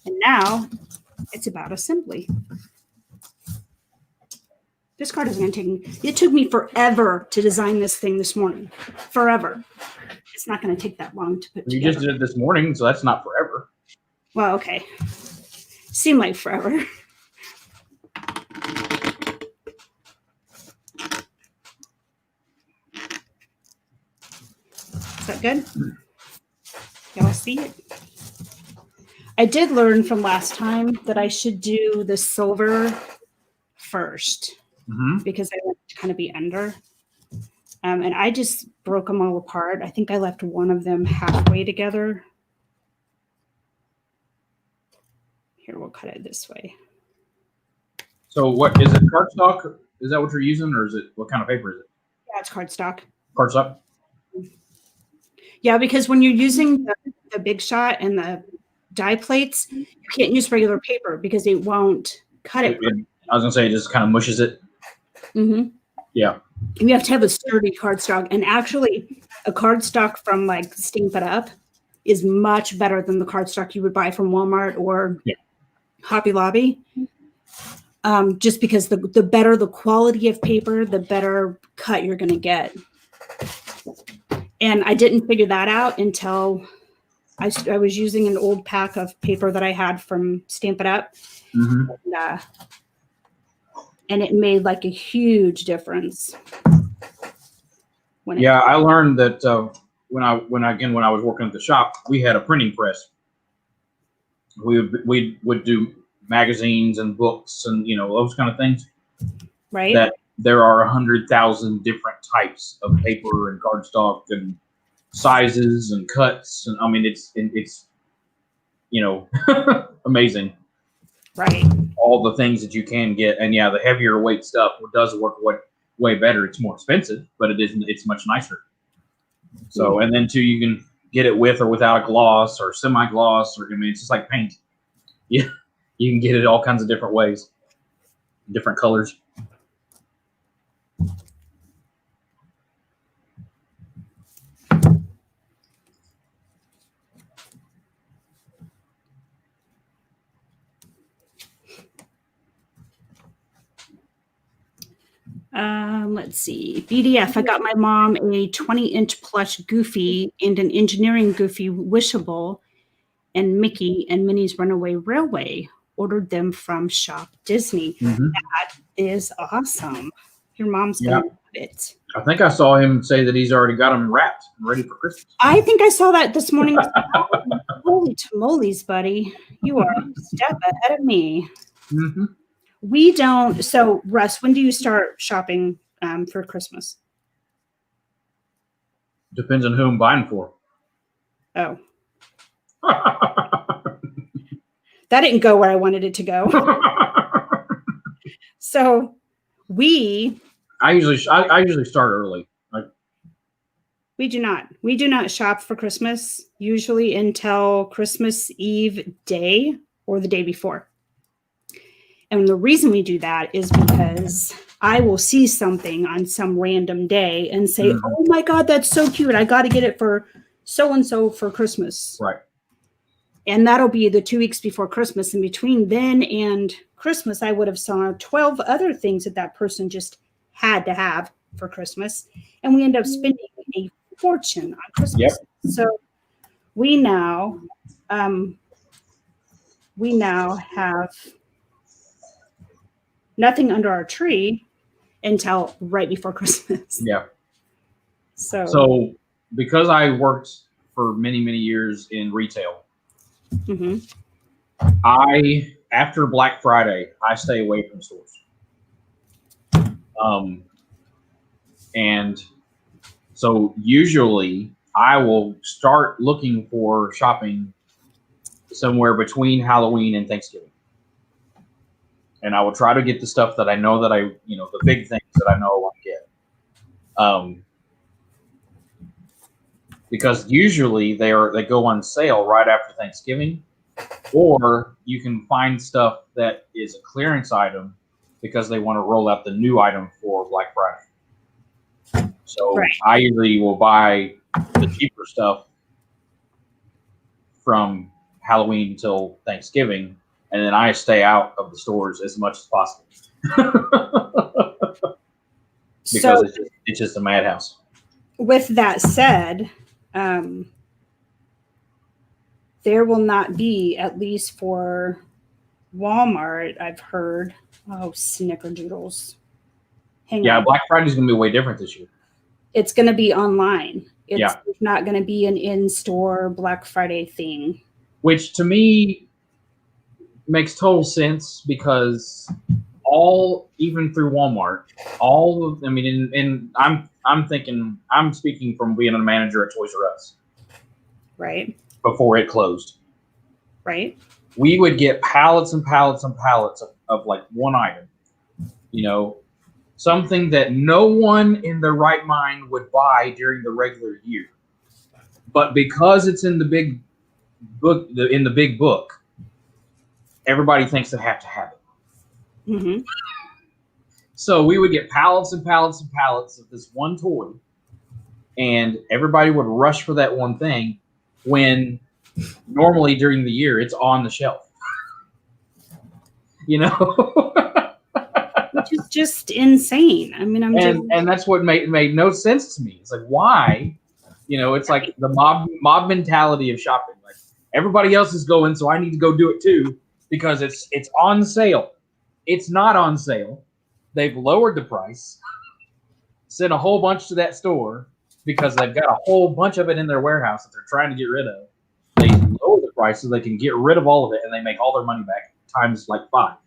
And now it's about assembly. This card is going to take, it took me forever to design this thing this morning. Forever. It's not going to take that long to put together. You just did it this morning, so that's not forever. Well, okay. Seemed like forever. Is that good? Y'all see it? I did learn from last time that I should do the silver first because I want it to kind of be under. And I just broke them all apart. I think I left one of them halfway together. Here, we'll cut it this way. So what is it, cardstock? Is that what you're using, or is it, what kind of paper is it? Yeah, it's cardstock. Cardstock? Yeah, because when you're using the Big Shot and the die plates, you can't use regular paper because it won't cut it. I was going to say, it just kind of mushes it. Mm-hmm. Yeah. And you have to have a sturdy cardstock. And actually, a cardstock from like Stamp It Up is much better than the cardstock you would buy from Walmart or Hobby Lobby. Just because the better the quality of paper, the better cut you're going to get. And I didn't figure that out until I was using an old pack of paper that I had from Stamp It Up. And it made like a huge difference. I learned that when I was working at the shop, we had a printing press. We would do magazines and books and those kind of things. Right. That there are 100,000 different types of paper and cardstock and sizes and cuts, and I mean it's amazing. Right. All the things that you can get, and the heavier weight stuff does work way better. It's more expensive, but it's much nicer. So, and then too, you can get it with or without a gloss or semi-gloss, or it's just like paint. Yeah, you can get it all kinds of different ways, different colors. Let's see. BDF. I got my mom a 20-inch plush Goofy and an engineering Goofy Wishable and Mickey and Minnie's Runaway Railway. Ordered them from Shop Disney. That is awesome. Your mom's going to love it. I think I saw him say that he's already got them wrapped and ready for Christmas. I think I saw that this morning. Holy tamales, buddy. You are a step ahead of me. We don't. So, Russ, when do you start shopping for Christmas? Depends on who I'm buying for. Oh. That didn't go where I wanted it to go. So, I usually start early. We do not. We do not shop for Christmas usually until Christmas Eve day or the day before. And the reason we do that is because I will see something on some random day and say, oh my God, that's so cute. I got to get it for so-and-so for Christmas. Right. And that'll be the 2 weeks before Christmas. And between then and Christmas, I would have saw 12 other things that person just had to have for Christmas. And we end up spending a fortune on Christmas. Yep. So we now have nothing under our tree until right before Christmas. Yeah. So because I worked for many, many years in retail, after Black Friday, I stay away from stores. And so usually I will start looking for shopping somewhere between Halloween and Thanksgiving. And I will try to get the stuff that I know that the big things that I know I want to get. Because usually they go on sale right after Thanksgiving, or you can find stuff that is a clearance item because they want to roll out the new item for Black Friday. So right. I usually will buy the cheaper stuff from Halloween until Thanksgiving, and then I stay out of the stores as much as possible because it's just a madhouse. With that said, there will not be, at least for Walmart, I've heard, snickerdoodles. Hang on. Black Friday is going to be way different this year. It's going to be online. It's not going to be an in-store Black Friday thing. Which to me makes total sense because even through Walmart, I'm speaking from being a manager at Toys R Us. Right. Before it closed. Right. We would get pallets and pallets and pallets of like one item, something that no one in their right mind would buy during the regular year. But because it's in the big book, everybody thinks they have to have it. Mm-hmm. So we would get pallets and pallets and pallets of this one toy, and everybody would rush for that one thing when normally during the year it's on the shelf. Which is just insane. I mean, and that's what made no sense to me. It's like, why? It's like the mob mentality of shopping. Like everybody else is going, so I need to go do it too because it's on sale. It's not on sale. They've lowered the price, sent a whole bunch to that store because they've got a whole bunch of it in their warehouse that they're trying to get rid of. They lower the price so they can get rid of all of it, and they make all their money back times like 5.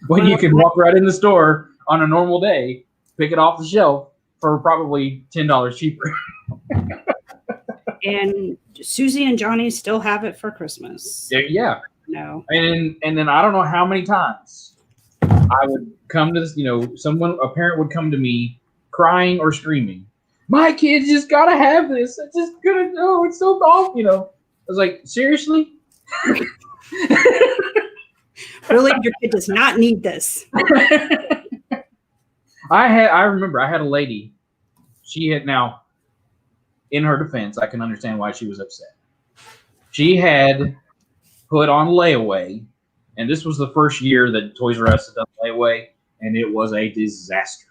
When you can walk right in the store on a normal day, pick it off the shelf for probably $10 cheaper. And Susie and Johnny still have it for Christmas. Yeah. No. And then I don't know how many times I would come to this, a parent would come to me crying or screaming, my kids just gotta have this. It's just gonna know it's so awful, I was like, seriously? Really, your kid does not need this. I remember I had a lady, she had now, in her defense, I can understand why she was upset. She had put on layaway, and this was the first year that Toys R Us had done layaway, and it was a disaster.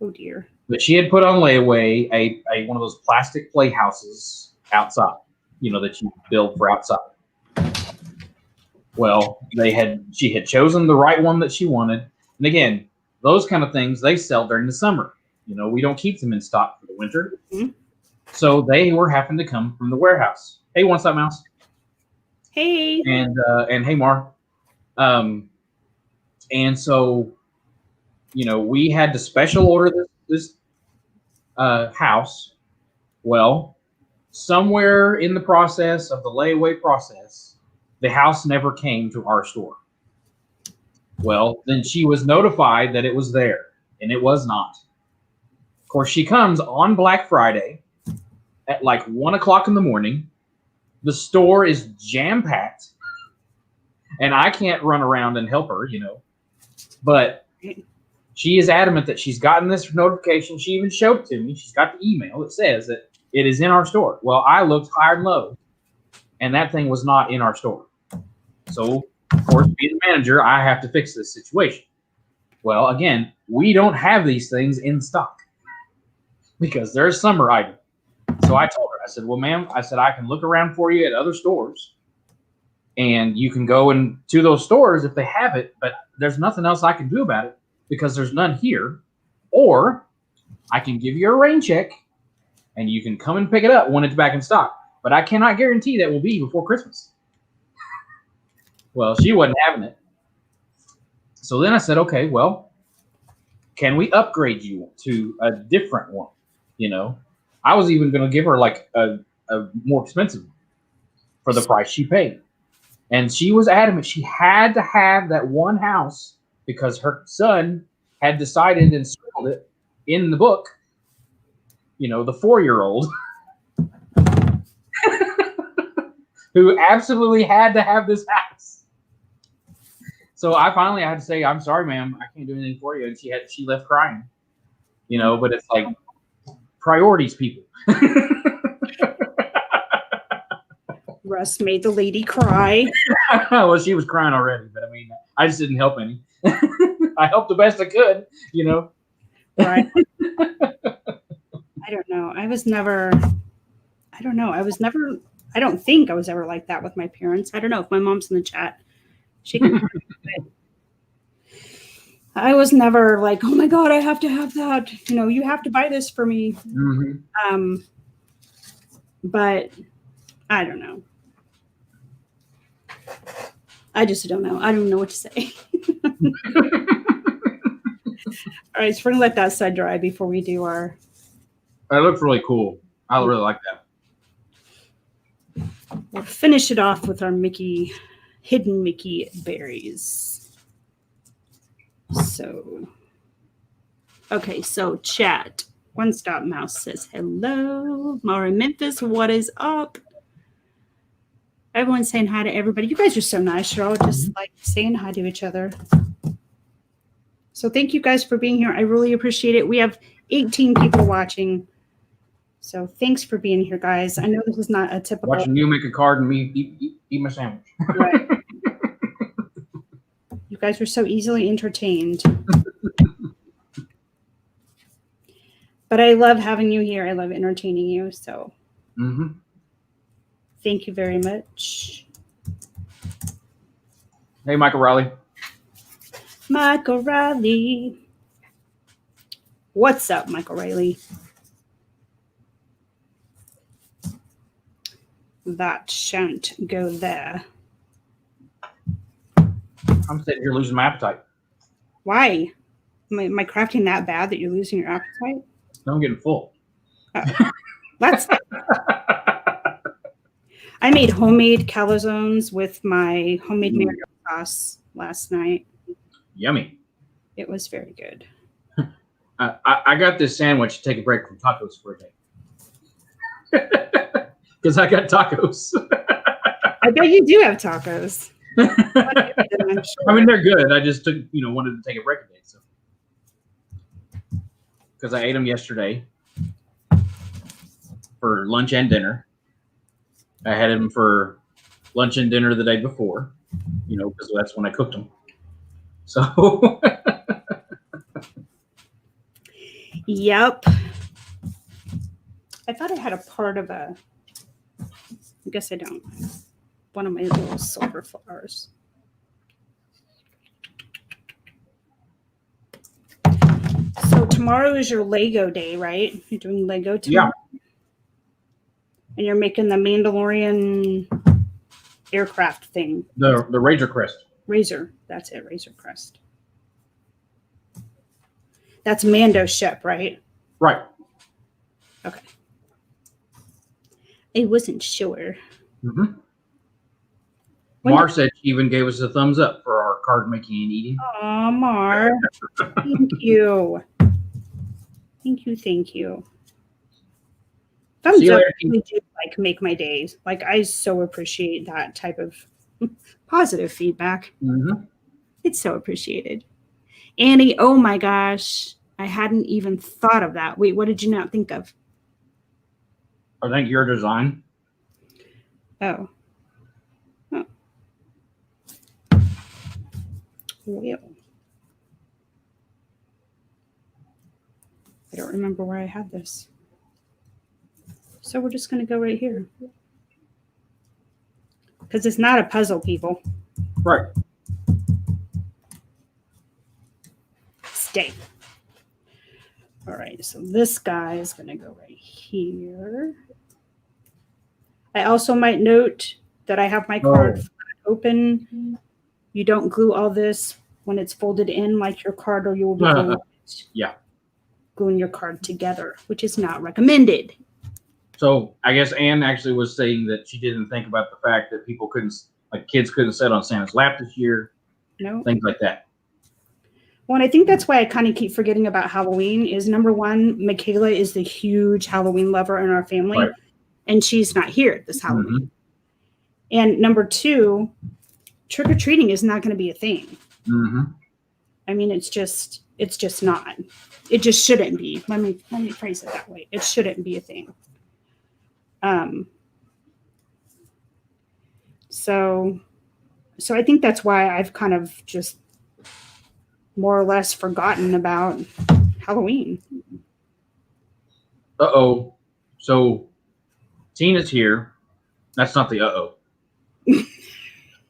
Oh dear. But she had put on layaway a one of those plastic playhouses outside, that you build for outside. Well, she had chosen the right one that she wanted. And again, those kind of things, they sell during the summer. We don't keep them in stock for the winter. Mm-hmm. So they were having to come from the warehouse. Hey, what's up, Mouse? Hey. And hey, Mar. And so, we had to special order this house. Well, somewhere in the process of the layaway process, the house never came to our store. Well, then she was notified that it was there, and it was not. Of course, she comes on Black Friday at like 1:00 in the morning. The store is jam-packed, and I can't run around and help her, But she is adamant that she's gotten this notification. She even showed it to me. She's got the email. It says that It is in our store. Well, I looked high and low, and that thing was not in our store. So, of course, being the manager, I have to fix this situation. Well, again, we don't have these things in stock because they're a summer item. So I told her, I said, well, ma'am, I said, I can look around for you at other stores, and you can go to those stores if they have it, but there's nothing else I can do about it because there's none here. Or I can give you a rain check, and you can come and pick it up when it's back in stock. But I cannot guarantee that will be before Christmas. Well, she wasn't having it. So then I said, okay, well, can we upgrade you to a different one? You know, I was even going to give her like a more expensive one for the price she paid. And she was adamant she had to have that one house because her son had decided and scribbled it in the book, you know, the 4-year-old who absolutely had to have this house. So I finally had to say, I'm sorry, ma'am, I can't do anything for you. And she left crying, you know, but it's like priorities, people. Russ made the lady cry. Well, she was crying already, but I mean, I just didn't help any. I helped the best I could, you know. Right. I don't know. I don't think I was ever like that with my parents. I don't know if my mom's in the chat. She can. I was never like, oh my God, I have to have that. You know, you have to buy this for me. Mm-hmm. But I don't know. I just don't know. I don't know what to say. All right, so we're gonna let that side dry before we do our. It looks really cool. I really like that. We'll finish it off with our hidden Mickey berries. So, okay, so chat. One Stop Mouse says hello. Mara Memphis, what is up? Everyone's saying hi to everybody. You guys are so nice. You're all just like saying hi to each other. So thank you guys for being here. I really appreciate it. We have 18 people watching. So thanks for being here, guys. I know this is not a typical. Watching you make a card and me eat my sandwich. Right. You guys are so easily entertained. But I love having you here. I love entertaining you. So thank you very much. Hey, Michael Riley. Michael Riley. What's up, Michael Riley? That shan't go there. I'm sitting here losing my appetite. Why? Am I crafting that bad that you're losing your appetite? No, I'm getting full. That's. I made homemade calzones with my homemade marinara sauce last night. Yummy. It was very good. I got this sandwich to take a break from tacos for a day. Because I got tacos. I bet you do have tacos. I'm sure. I mean, they're good. I just wanted to take a break a day. So. Because I ate them yesterday for lunch and dinner. I had them for lunch and dinner the day before, because that's when I cooked them. So. Yep. I thought I had a part of a. I guess I don't. One of my little silver flowers. So tomorrow is your Lego day, right? You're doing Lego tomorrow? Yeah. And you're making the Mandalorian aircraft thing. The Razor Crest. Razor. That's it. Razor Crest. That's Mando's ship, right? Right. Okay. I wasn't sure. Mm-hmm. Mar said she even gave us a thumbs up for our card making and eating. Aw, Mar. Thank you. Thank you. Thumbs up really do make my days. I so appreciate that type of positive feedback. Mm-hmm. It's so appreciated. Annie, oh my gosh. I hadn't even thought of that. Wait, what did you not think of? I think your design. Oh. Oh. Well. I don't remember where I had this. So we're just going to go right here. Because it's not a puzzle, people. Right. Stay. All right, so this guy is going to go right here. I also might note that I have my card open. You don't glue all this when it's folded in like your card, or you will be gluing your card together, which is not recommended. So I guess Anne actually was saying that she didn't think about the fact that people couldn't, like kids couldn't sit on Santa's lap this year. No. Things like that. Well, and I think that's why I kind of keep forgetting about Halloween is number one, Michaela is the huge Halloween lover in our family, right. And she's not here this Halloween. Mm-hmm. And number two, trick-or-treating is not going to be a thing. Mm-hmm. I mean, it's just not. It just shouldn't be. Let me phrase it that way. It shouldn't be a thing. So I think that's why I've kind of just more or less forgotten about Halloween. Uh-oh. So Tina's here. That's not the uh-oh.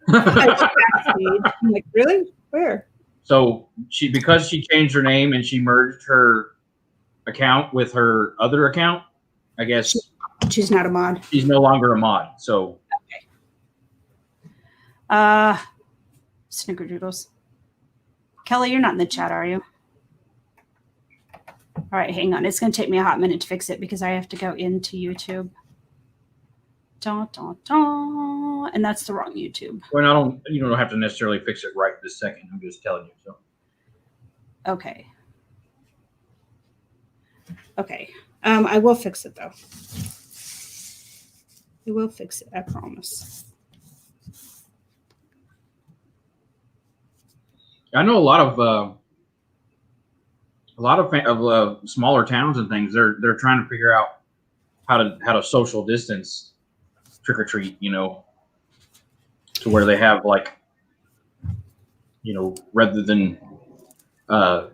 I'm like, really? Where? So because she changed her name and she merged her account with her other account, I guess she's not a mod. She's no longer a mod. So okay. Snickerdoodles. Kelly, you're not in the chat, are you? All right, hang on. It's going to take me a hot minute to fix it because I have to go into YouTube. And that's the wrong YouTube. Well, you don't have to necessarily fix it right this second. I'm just telling you so. Okay. I will fix it though. I will fix it, I promise. I know a lot of smaller towns and things. They're trying to figure out how to social distance trick or treat. To where they have rather than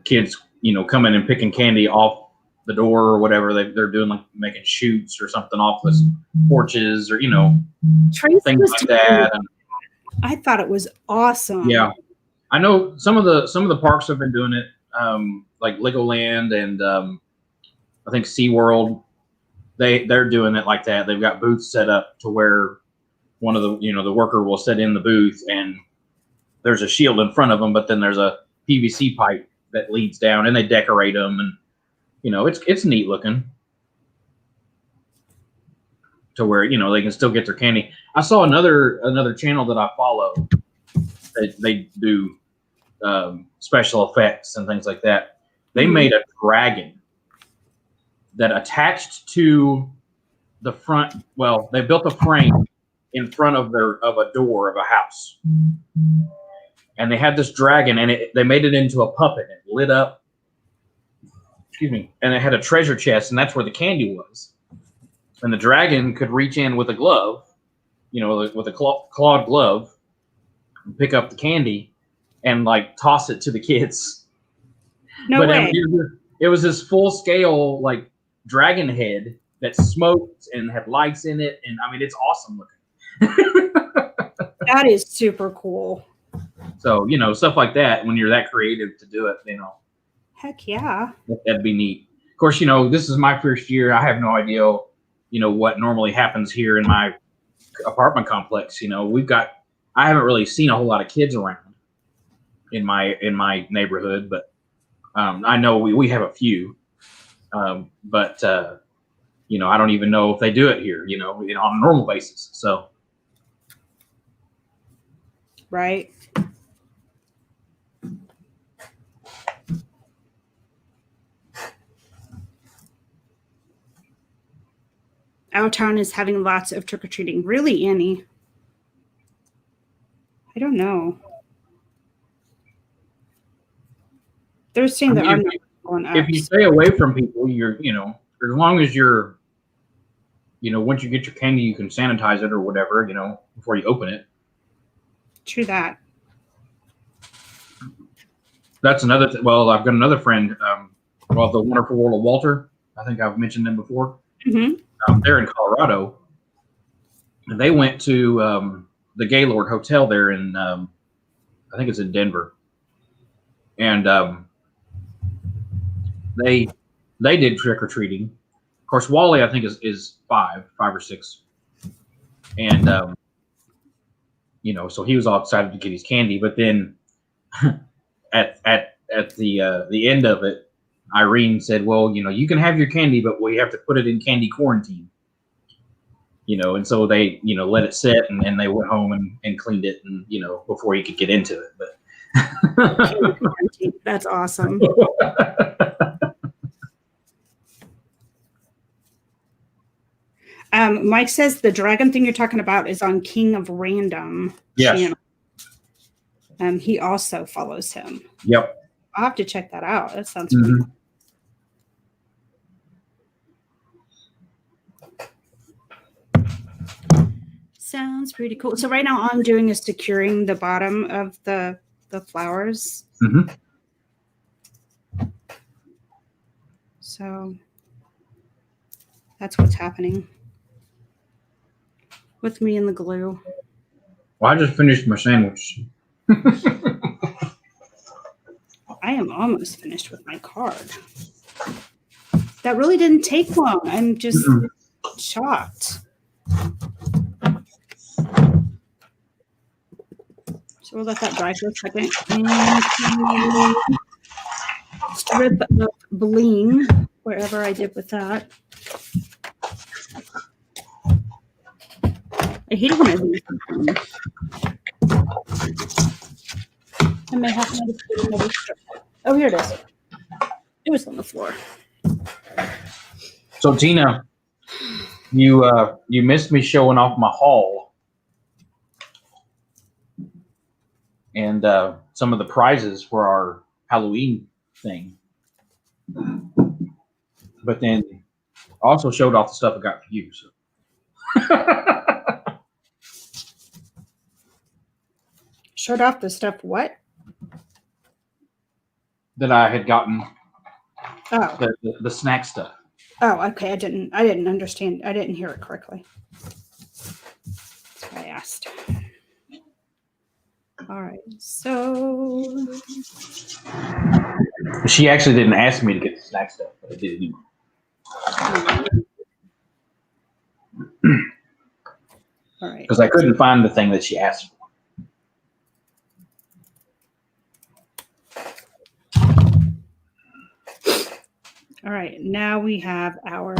kids coming and picking candy off the door or whatever, they're doing like making shoots or something off the porches or things like that. I thought it was awesome. Yeah. I know some of the parks have been doing it, like Legoland and I think SeaWorld. They're doing it like that. They've got booths set up to where one of the worker will sit in the booth and there's a shield in front of them, but then there's a PVC pipe that leads down and they decorate them and it's neat looking to where they can still get their candy. I saw another channel that I follow. They do special effects and things like that. They made a dragon that attached to the front. Well, they built a frame in front of a door of a house, and they had this dragon, and they made it into a puppet. It lit up. Excuse me, and it had a treasure chest, and that's where the candy was. And the dragon could reach in with a glove, with a clawed glove, and pick up the candy and toss it to the kids. No way. It was this full scale dragon head that smoked and had lights in it, and I mean it's awesome looking. That is super cool. So stuff like that when you're that creative to do it, Heck yeah. That'd be neat. Of course, this is my first year. I have no idea, what normally happens here in my apartment complex. I haven't really seen a whole lot of kids around in my neighborhood, but I know we have a few, but I don't even know if they do it here, on a normal basis. So, right. Our town is having lots of trick-or-treating. Really, Annie? I don't know. They're saying that our numbers are going up. If you stay away from people, you're, as long as you're, once you get your candy, you can sanitize it or whatever, before you open it. True that. That's another thing. Well, I've got another friend, the Wonderful World of Walter. I think I've mentioned them before. Mm-hmm. They're in Colorado. And they went to the Gaylord Hotel there in, I think it's in Denver. And they did trick-or-treating. Of course, Wally, I think, is five or six. And, so he was all excited to get his candy. But then at the end of it, Irene said, well, you can have your candy, but we have to put it in candy quarantine. And so they, let it sit, and then they went home and cleaned it, and, before he could get into it. But that's awesome. Mike says the dragon thing you're talking about is on King of Random channel. He also follows him. Yep. I'll have to check that out. That sounds pretty cool. Sounds pretty cool. So right now all I'm doing is securing the bottom of the flowers. Mm-hmm. So that's what's happening with me and the glue. Well, I just finished my sandwich. I am almost finished with my card. That really didn't take long. I'm just shocked. So we'll let that dry for a second. And strip of bling, wherever I did with that. I hate it when I lose something. I may have another strip. Oh, here it is. It was on the floor. So Tina, you missed me showing off my haul and some of the prizes for our Halloween thing, but then also showed off the stuff I got for you. So. Showed off the stuff what? That I had gotten. Oh. The snack stuff. Oh, okay. I didn't understand. I didn't hear it correctly. That's why I asked. All right. So she actually didn't ask me to get the snack stuff, but I did anyway. All right. Because I couldn't find the thing that she asked for. All right, now we have our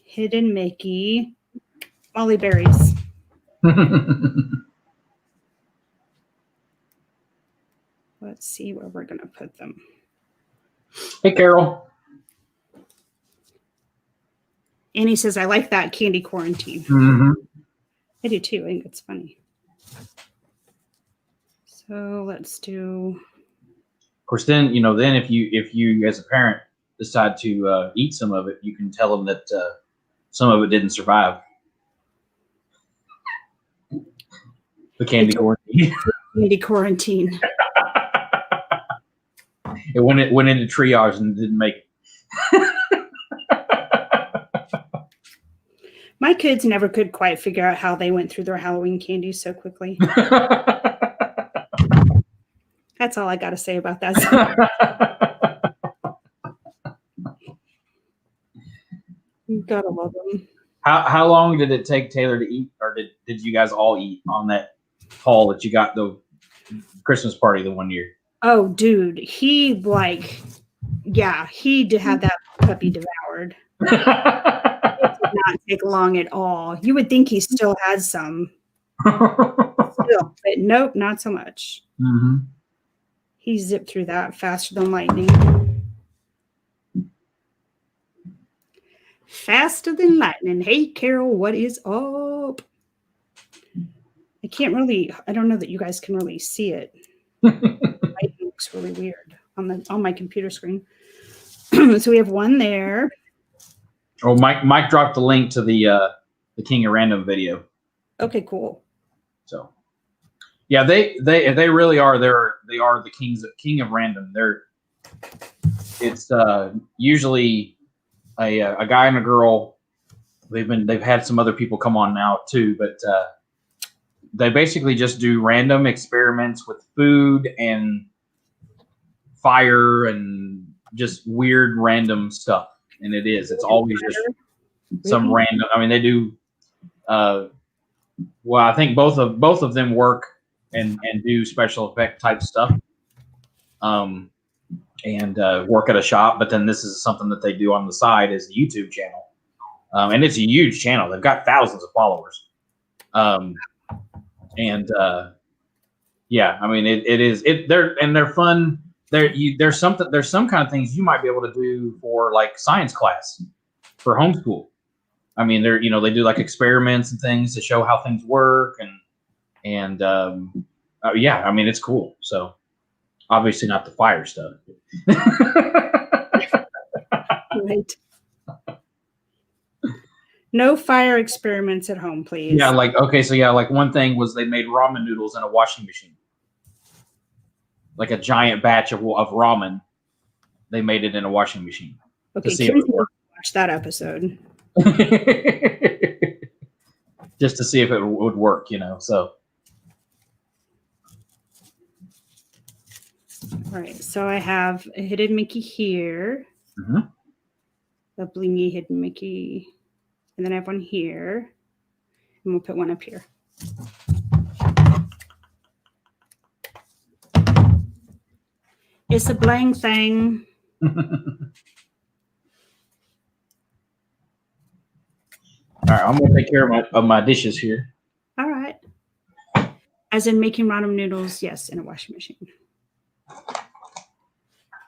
hidden Mickey Molly berries. Let's see where we're going to put them. Hey, Carol. Annie says, I like that candy quarantine. Mm-hmm. I do too. I think it's funny. So let's do. Of course, then if you as a parent decide to eat some of it, you can tell them that some of it didn't survive the candy quarantine. Candy quarantine. It went into triage and didn't make it. My kids never could quite figure out how they went through their Halloween candy so quickly. That's all I got to say about that. You gotta love them. How long did it take Taylor to eat, or did you guys all eat on that haul that you got the Christmas party the one year? Oh, dude, he did have that puppy devoured. It did not take long at all. You would think he still has some, but nope, not so much. Mm-hmm. He zipped through that faster than lightning. Faster than lightning. Hey, Carol, what is up? I don't know that you guys can really see it. It looks really weird on my computer screen. So we have one there. Oh, Mike dropped the link to the the King of Random video. Okay, cool. So, yeah, they really are. They are the king of random. It's usually a guy and a girl. They've had some other people come on now too, but they basically just do random experiments with food and fire and just weird random stuff. And it's always just some random. I mean, they do. Well, I think both of them work and do special effect type stuff, and work at a shop. But then this is something that they do on the side as a YouTube channel, and it's a huge channel. They've got thousands of followers, yeah, I mean they're fun. There's some kind of things you might be able to do for like science class for homeschool. I mean, they do like experiments and things to show how things work, and yeah, I mean, it's cool. So obviously not the fire stuff. Right. No fire experiments at home, please. Yeah, like one thing was they made ramen noodles in a washing machine, like a giant batch of ramen. They made it in a washing machine. Okay, to see if it would work. Watch that episode. Just to see if it would work, so. All right, so I have a hidden Mickey here, a blingy hidden Mickey, and then I have one here, and we'll put one up here. It's a bling thing. All right, I'm going to take care of my dishes here. All right. As in making ramen noodles, yes, in a washing machine.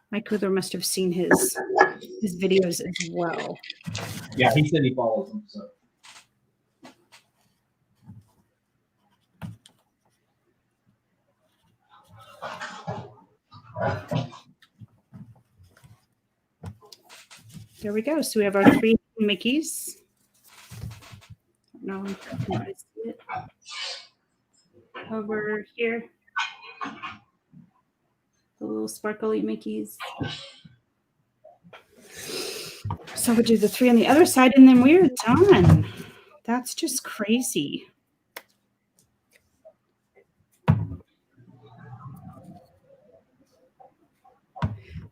Mike Kuther must have seen his videos as well. Yeah, he said he follows them. So. There we go. So we have our 3 Mickeys. No, I see it. Over here. The little sparkly Mickeys. So we'll do the 3 on the other side, and then we're done. That's just crazy.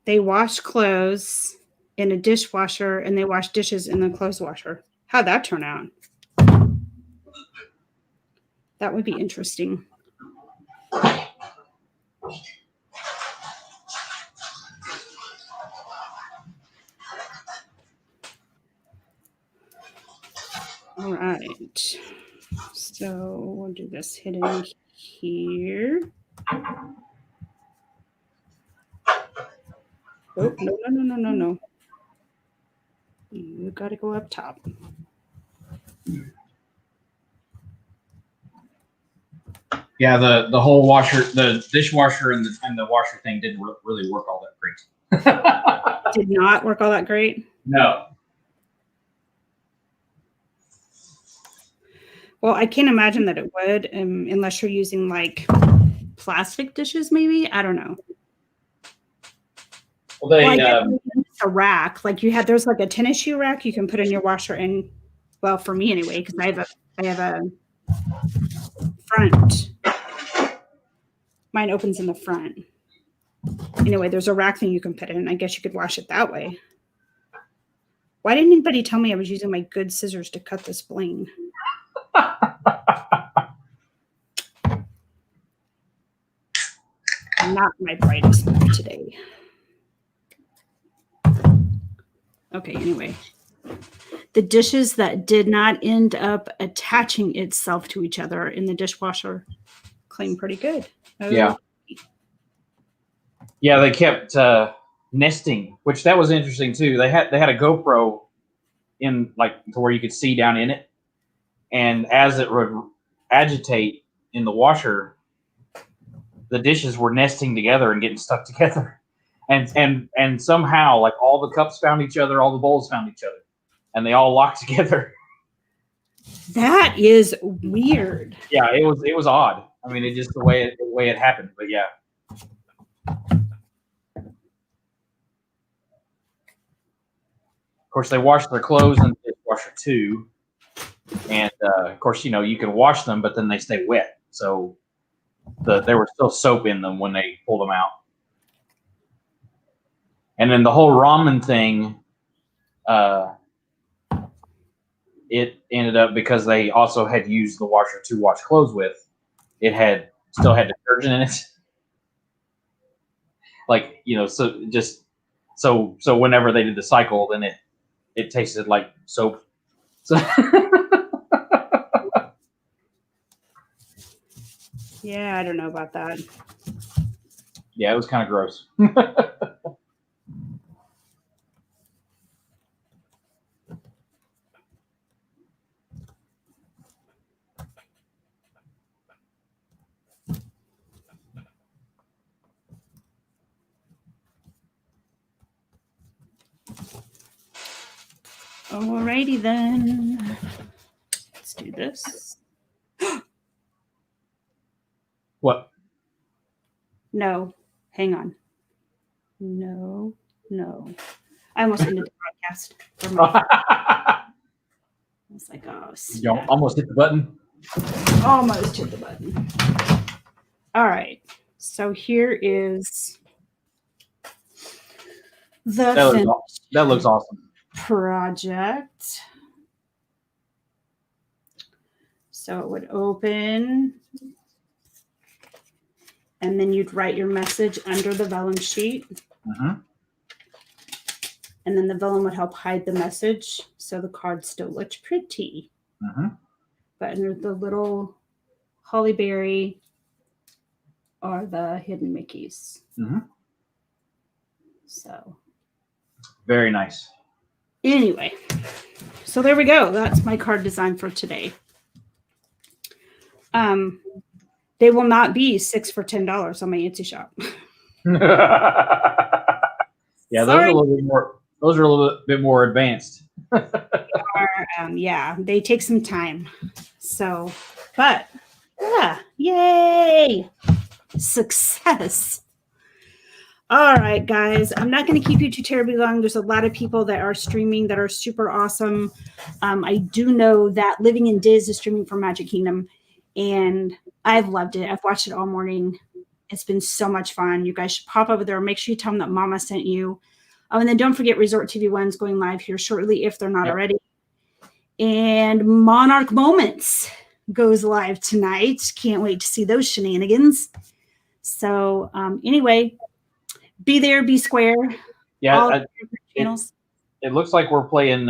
They wash clothes in a dishwasher, and they wash dishes in the clothes washer. How'd that turn out? That would be interesting. All right. So we'll do this hidden here. Oh, no. You got to go up top. Yeah, the whole washer, the dishwasher and the washer thing didn't really work all that great. Did not work all that great? No. Well, I can't imagine that it would, unless you're using like plastic dishes, maybe. I don't know. Well, a rack, like there's like a tennis shoe rack you can put in your washer, and well, for me anyway, because I have a front. Mine opens in the front. Anyway, there's a rack thing you can put in. I guess you could wash it that way. Why didn't anybody tell me I was using my good scissors to cut this bling? Not my brightest moment today. Okay, anyway. The dishes that did not end up attaching itself to each other in the dishwasher clean pretty good. Yeah. Yeah, they kept nesting, which that was interesting too. They had a GoPro in like to where you could see down in it, and as it would agitate in the washer, the dishes were nesting together and getting stuck together, and somehow like all the cups found each other, all the bowls found each other, and they all locked together. That is weird. Yeah, it was odd. I mean, it just the way it happened. But yeah. Of course, they wash their clothes in the dishwasher too, and of course, you can wash them, but then they stay wet. So there was still soap in them when they pulled them out. And then the whole ramen thing, it ended up because they also had used the washer to wash clothes with. It still had detergent in it. Like, so whenever they did the cycle, then it tasted like soap. So Yeah, I don't know about that. yeah, it was kind of gross. Alrighty then. Let's do this. What? No, hang on. No. I almost ended the broadcast. I was like, oh, You almost hit the button. Almost hit the button. All right. So here is the That looks awesome. project. So it would open, and then you'd write your message under the vellum sheet. Mm-hmm. And then the vellum would help hide the message so the card still looked pretty. Mm-hmm. But under the little holly berry are the hidden Mickeys. Mm-hmm. So very nice. Anyway, so there we go. That's my card design for today. They will not be 6 for $10 on my Etsy shop. Yeah, those are a little bit more. Those are a little bit more advanced. Yeah, they take some time. So, but yeah, yay! Success. All right, guys. I'm not going to keep you too terribly long. There's a lot of people that are streaming that are super awesome. I do know that Living in Diz is streaming for Magic Kingdom, and I've loved it. I've watched it all morning. It's been so much fun. You guys should pop over there. Make sure you tell them that Mama sent you. Oh, and then don't forget Resort TV One's going live here shortly if they're not already. And Monarch Moments goes live tonight. Can't wait to see those shenanigans. So anyway, be there, be square. Yeah, channels. It looks like we're playing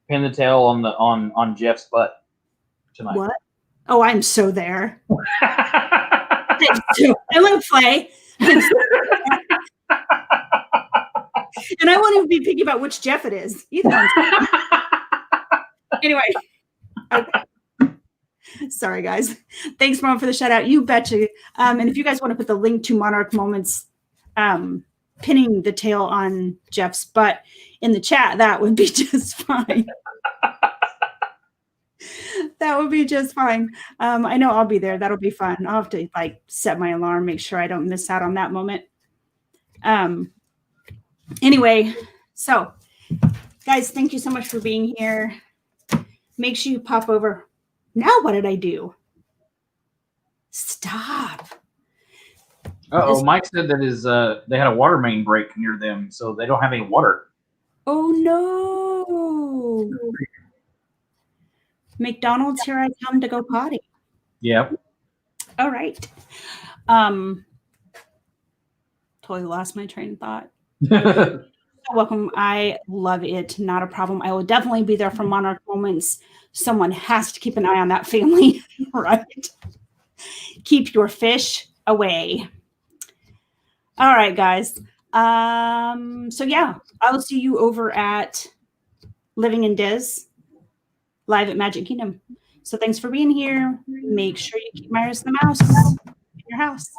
pin the tail on Jeff's butt tonight. What? Oh, I'm so there. I want to play. And I won't even be picky about which Jeff it is. Either one. Anyway. Okay. Sorry, guys. Thanks, Mom, for the shout out. You betcha. And if you guys want to put the link to Monarch Moments pinning the tail on Jeff's butt in the chat, that would be just fine. That would be just fine. I know I'll be there. That'll be fun. I'll have to set my alarm, make sure I don't miss out on that moment. Anyway, so guys, thank you so much for being here. Make sure you pop over. Now, what did I do? Stop. Oh, Mike said that they had a water main break near them, so they don't have any water. Oh no. McDonald's, here I come to go potty. Yep. All right. Totally lost my train of thought. Welcome. I love it. Not a problem. I will definitely be there for Monarch Moments. Someone has to keep an eye on that family, right? Keep your fish away. All right, guys. So yeah, I will see you over at Living in Diz, live at Magic Kingdom. So thanks for being here. Make sure you keep Meyers the Mouse in your house.